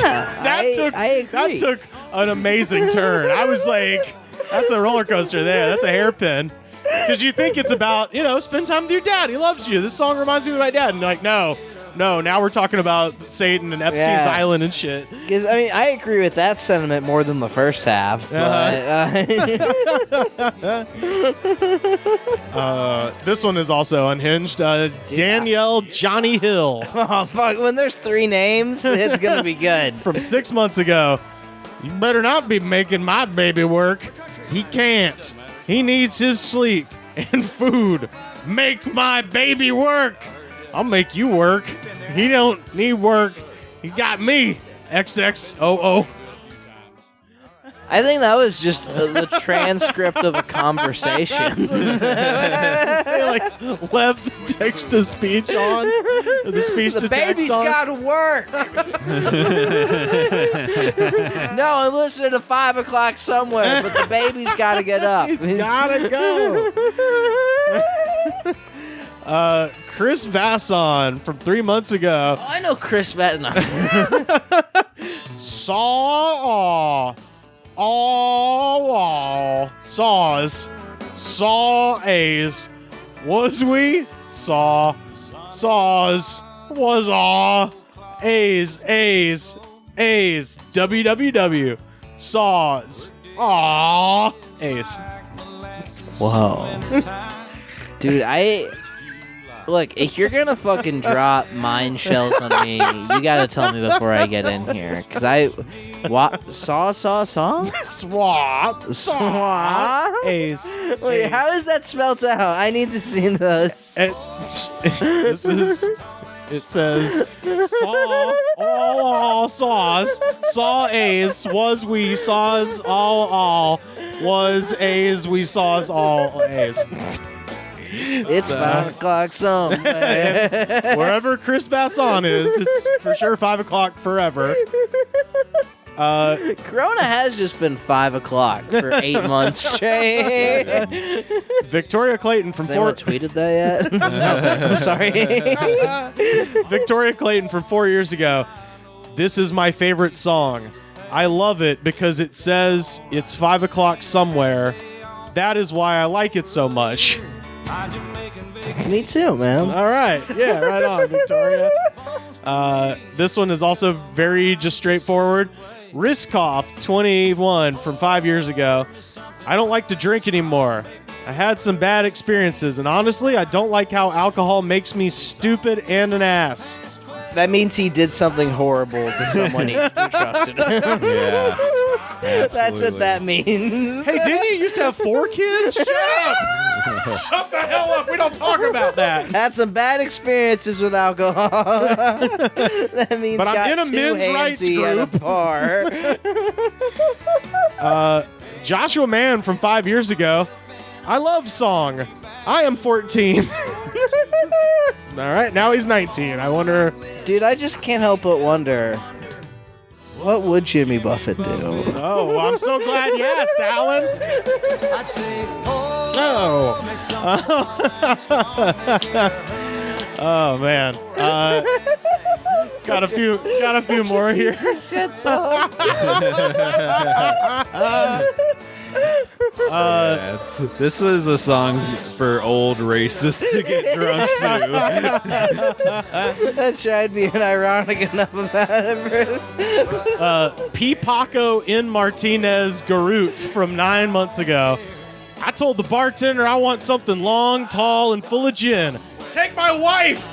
That took an amazing turn. I was like, that's a roller coaster there. That's a hairpin. Because you think it's about, spend time with your dad. He loves you. This song reminds me of my dad. And like, no, now we're talking about Satan and Epstein's Island and shit. Because, I agree with that sentiment more than the first half. This one is also unhinged. Danielle Johnny Hill. Oh, fuck. When there's 3 names, it's going to be good. From 6 months ago. You better not be making my baby work. He can't. He needs his sleep and food. Make my baby work. I'll make you work. He don't need work. He got me. XXOO. I think that was just the transcript of a conversation. They left the text to speech on. Or the speech to text baby's on. got to work. No, I'm listening to 5 o'clock somewhere, but the baby's got to get up. He's gotta go. Chris Vasson from 3 months ago. Oh, I know Chris Vasson. Saws, was we, saws, was A's, www, saws, A's. Whoa. Dude, look, if you're gonna fucking drop mine shells on me, you gotta tell me before I get in here. Cause saw? Swap, A's. Wait, how is that spelled out? I need to see those. It says saw A's, was we, saws all, was A's, we saws all A's. It's 5 o'clock somewhere. Wherever Chris Vasson is, it's for sure 5 o'clock forever. Corona has just been 5 o'clock for 8 months straight. Victoria Clayton from Has anyone tweeted that yet? I'm sorry. Victoria Clayton from 4 years ago. This is my favorite song. I love it because it says it's 5 o'clock somewhere. That is why I like it so much. Me too, man. All right. Yeah, right on, Victoria. This one is also very just straightforward. Riskoff, 21, from 5 years ago. I don't like to drink anymore. I had some bad experiences, and honestly, I don't like how alcohol makes me stupid and an ass. That means he did something horrible to someone who trusted him. Yeah. That's what that means. Hey, didn't you used to have 4 kids? Shut up! Shut the hell up! We don't talk about that. Had some bad experiences with alcohol. That means But I'm got in a too men's rights handsy at a bar. Joshua Mann from 5 years ago. I love song. I am 14. All right, now he's 19. I wonder. Dude, I just can't help but wonder, what would Jimmy Buffett do? Oh, well, I'm so glad you asked, Alan. No. Oh man. Got a few more here. This is a song for old racists to get drunk to. That tried being ironic enough about it. P. Paco in Martinez Garut from 9 months ago. I told the bartender I want something long, tall, and full of gin. Take my wife!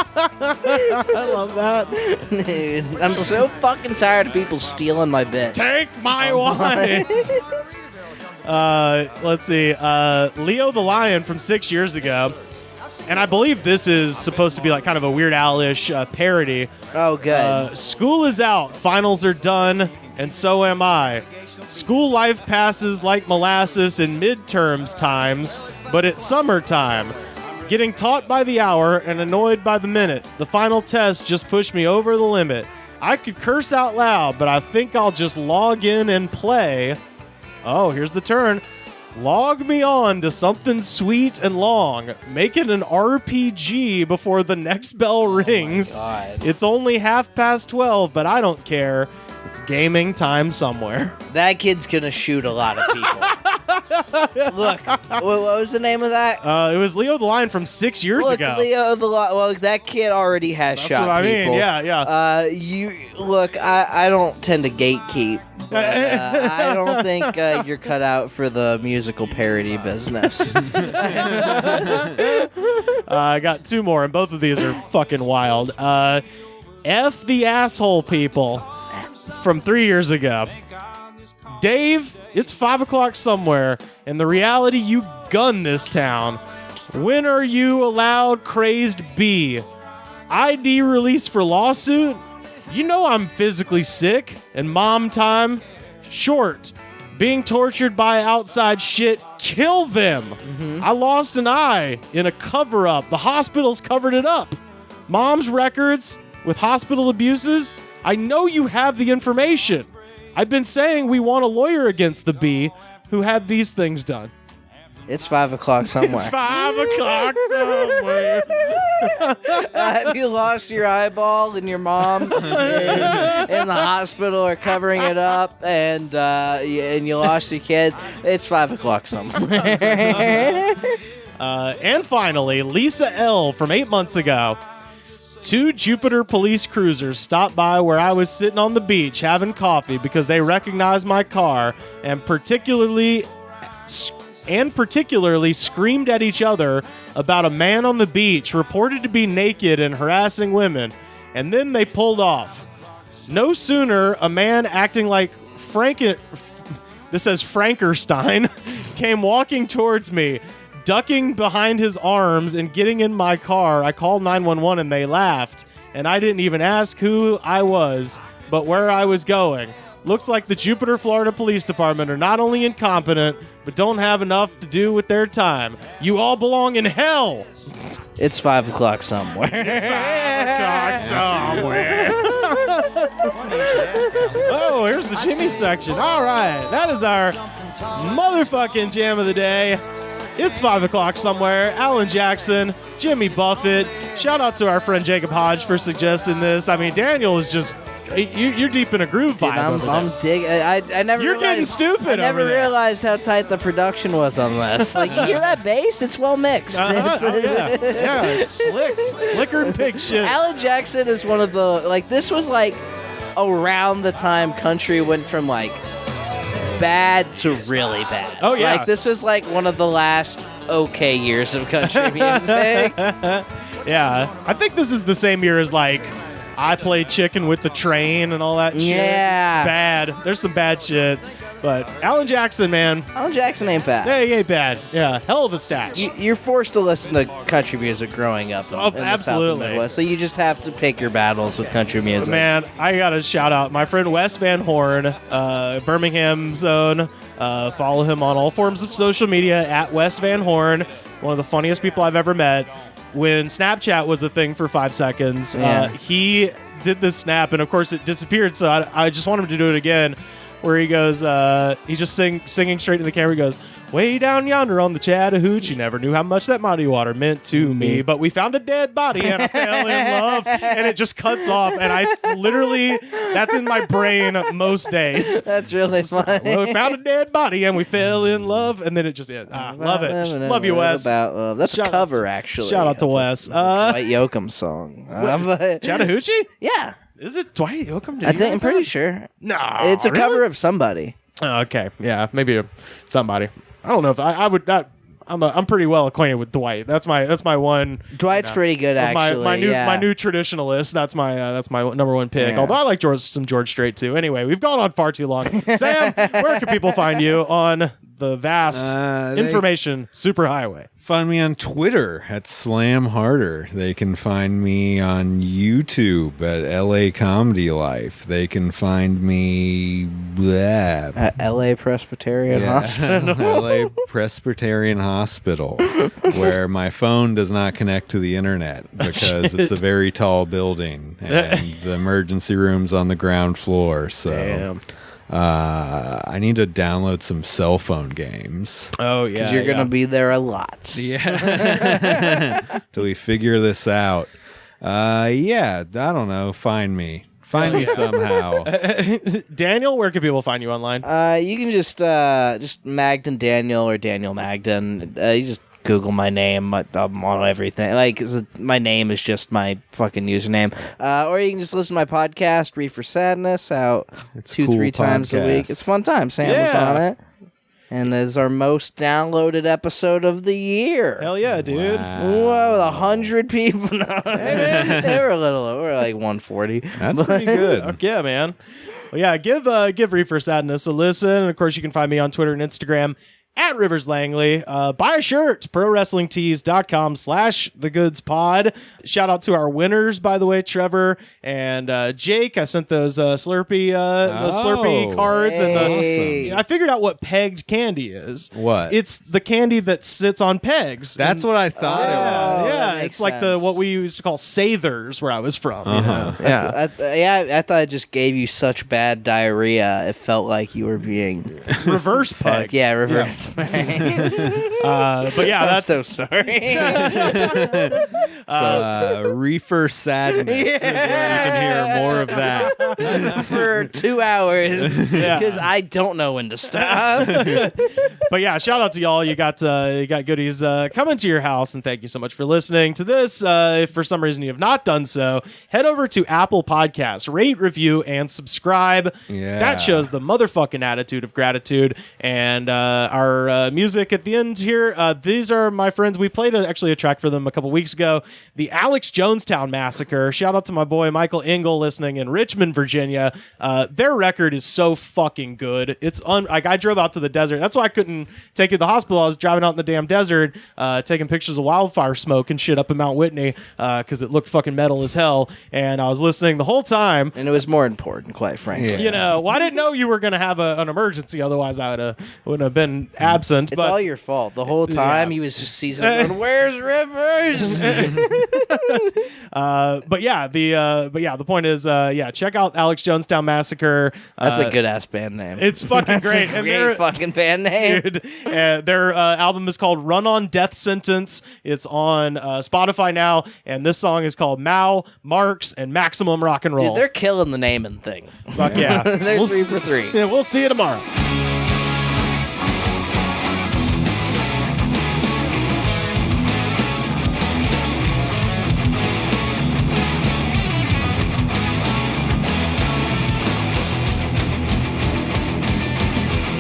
I love that. Dude, I'm so fucking tired of people stealing my bits. Take my wife! Let's see. Leo the Lion from 6 years ago. And I believe this is supposed to be like kind of a Weird Al-ish parody. Oh, good. School is out, finals are done, and so am I. School life passes like molasses in midterms times, but it's summertime. Getting taught by the hour and annoyed by the minute. The final test just pushed me over the limit. I could curse out loud, but I think I'll just log in and play. Oh, here's the turn. Log me on to something sweet and long. Make it an RPG before the next bell rings. God. It's only 12:30, but I don't care. It's gaming time somewhere. That kid's gonna shoot a lot of people. Look, what was the name of that? It was Leo the Lion from 6 years ago. Leo the Lion. Well, that kid already has That's shot what I people. mean. Yeah. You look. I don't tend to gatekeep. But, I don't think you're cut out for the musical parody business. I got two more, and both of these are fucking wild. F the asshole people from 3 years ago. Dave, it's 5 o'clock somewhere, and the reality you gun this town. When are you allowed crazed B? ID release for lawsuit? You know I'm physically sick, and mom time short. Being tortured by outside shit, kill them. I lost an eye in a cover-up. The hospitals covered it up. Mom's records with hospital abuses? I know you have the information. I've been saying we want a lawyer against the B who had these things done. It's 5 o'clock somewhere. It's 5 o'clock somewhere. Have you lost your eyeball and your mom in the hospital are covering it up, and you lost your kids? It's 5 o'clock somewhere. And finally, Lisa L. from 8 months ago. 2 Jupiter police cruisers stopped by where I was sitting on the beach having coffee because they recognized my car and particularly screamed at each other about a man on the beach reported to be naked and harassing women, and then they pulled off. No sooner a man acting like this says Frankenstein came walking towards me, ducking behind his arms and getting in my car. I called 911 and they laughed, and I didn't even ask who I was, but where I was going. Looks like the Jupiter, Florida Police Department are not only incompetent, but don't have enough to do with their time. You all belong in hell. It's 5 o'clock somewhere. It's 5 o'clock somewhere. Oh, here's the Jimmy section. All right, that is our motherfucking jam of the day. It's 5 o'clock somewhere. Alan Jackson, Jimmy Buffett. Shout out to our friend Jacob Hodge for suggesting this. I mean, Daniel is just... You're deep in a groove vibe. Dude, I'm digging. I never. You're realized, getting stupid. I never over there. realized how tight the production was on this. Like, you hear that bass? It's well mixed. Yeah, it's slicker than pig shit. Alan Jackson is one of the This was around the time country went from bad to really bad. Oh yeah. This was one of the last okay years of country music. Yeah, I think this is the same year as I Played Chicken with the Train and all that shit. Yeah. It's bad. There's some bad shit. But Alan Jackson, man. Alan Jackson ain't bad. Yeah, he ain't bad. Yeah, hell of a stash. You're forced to listen to country music growing up. In the South absolutely. and Midwest, so you just have to pick your battles with country music. Man, I got to shout out my friend Wes Van Horn, Birmingham zone. Follow him on all forms of social media at Wes Van Horn. One of the funniest people I've ever met. When Snapchat was a thing for 5 seconds, he did this snap, and of course it disappeared, so I just want him to do it again, where he goes, he just singing straight to the camera. He goes, way down yonder on the Chattahoochee, never knew how much that muddy water meant to me, but we found a dead body and I fell in love, and it just cuts off, and I literally, that's in my brain most days. That's really funny. Well, we found a dead body and we fell in love, and then it just love it. Love you, Wes. That's a cover, actually. Shout out to Wes. Dwight Yoakam song. Chattahoochee? Yeah. Is it Dwight Yoakam? I'm pretty sure. No, it's a cover of somebody. Oh, okay, yeah, maybe somebody. I don't know if I would not. I'm pretty well acquainted with Dwight. That's my one. Dwight's pretty good, actually. My new traditionalist. That's my number one pick. Yeah. Although I like some George Strait too. Anyway, we've gone on far too long. Sam, where can people find you on the vast information superhighway? Find me on Twitter at Slam Harder. They can find me on YouTube at LA Comedy Life. They can find me at LA Presbyterian Hospital. LA Presbyterian Hospital, where my phone does not connect to the internet because it's a very tall building and the emergency room's on the ground floor. So. Damn. I need to download some cell phone games. Oh yeah, Because you're going to be there a lot. Yeah. Till we figure this out. Yeah, I don't know. Find me yeah. somehow. Daniel, where can people find you online? You can just Magden Daniel or Daniel Magden. You just Google my name. I'm on everything. Like, my name is just my fucking username. Or you can just listen to my podcast, Reefer Sadness, out It's a 2-3 times a podcast. week. It's a fun time. Sam was Yeah. on it. And it's our most downloaded episode of the year. Hell yeah, dude. Whoa, 100 people. No, they were a little low. We're like 140. That's pretty good. Fuck yeah, man. Well, yeah, give Reefer Sadness a listen. And of course, you can find me on Twitter and Instagram at Rivers Langley. Buy a shirt, prowrestlingtees.com/thegoodspod. Shout out to our winners, by the way, Trevor and Jake. I sent those Slurpee cards, Hey. and I figured out what pegged candy is. What? It's the candy that sits on pegs. That's what I thought it was. Oh, yeah, that makes it's like sense. what we used to call Sathers, where I was from. Uh-huh. Yeah. I thought it just gave you such bad diarrhea. It felt like you were being Reverse pegged. Yeah, reverse. But yeah, I'm that's so sorry. Reefer Sadness is where you can hear more of that. For 2 hours Yeah. because I don't know when to stop. But yeah, shout out to y'all. You got goodies coming to your house, and thank you so much for listening to this. If for some reason you have not done so, head over to Apple Podcasts, rate, review, and subscribe. Yeah. That shows the motherfucking attitude of gratitude. And our music at the end here, these are my friends. We played actually a track for them a couple weeks ago, the Alex Jonestown Massacre. Shout out to my boy Michael Engel listening in Richmond, Virginia. Their record is so fucking good. It's like I drove out to the desert. That's why I couldn't take you to the hospital. I was driving out in the damn desert, taking pictures of wildfire smoke and shit up in Mount Whitney because it looked fucking metal as hell. And I was listening the whole time. And it was more important, quite frankly. Yeah. You know, well, I didn't know you were going to have an emergency. Otherwise, I wouldn't have been absent. It's but all your fault. The whole time he was just seasoning, going, "Where's Rivers?" but yeah, the point is, check out Alex Jonestown Massacre. That's a good ass band name. It's fucking That's great. a And great fucking band name. dude, their album is called Run on Death Sentence. It's on Spotify now, and this song is called Mao, Marx, and Maximum Rock and Roll. Dude, they're killing the naming thing. Fuck yeah. They're We'll 3 s- for 3. Yeah, we'll see you tomorrow.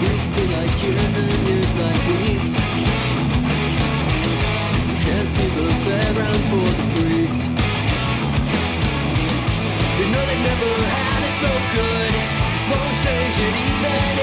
Weeks feel like years and years like weeks. Can't see the fairground for the freaks. You know they never had it so good. Won't change it even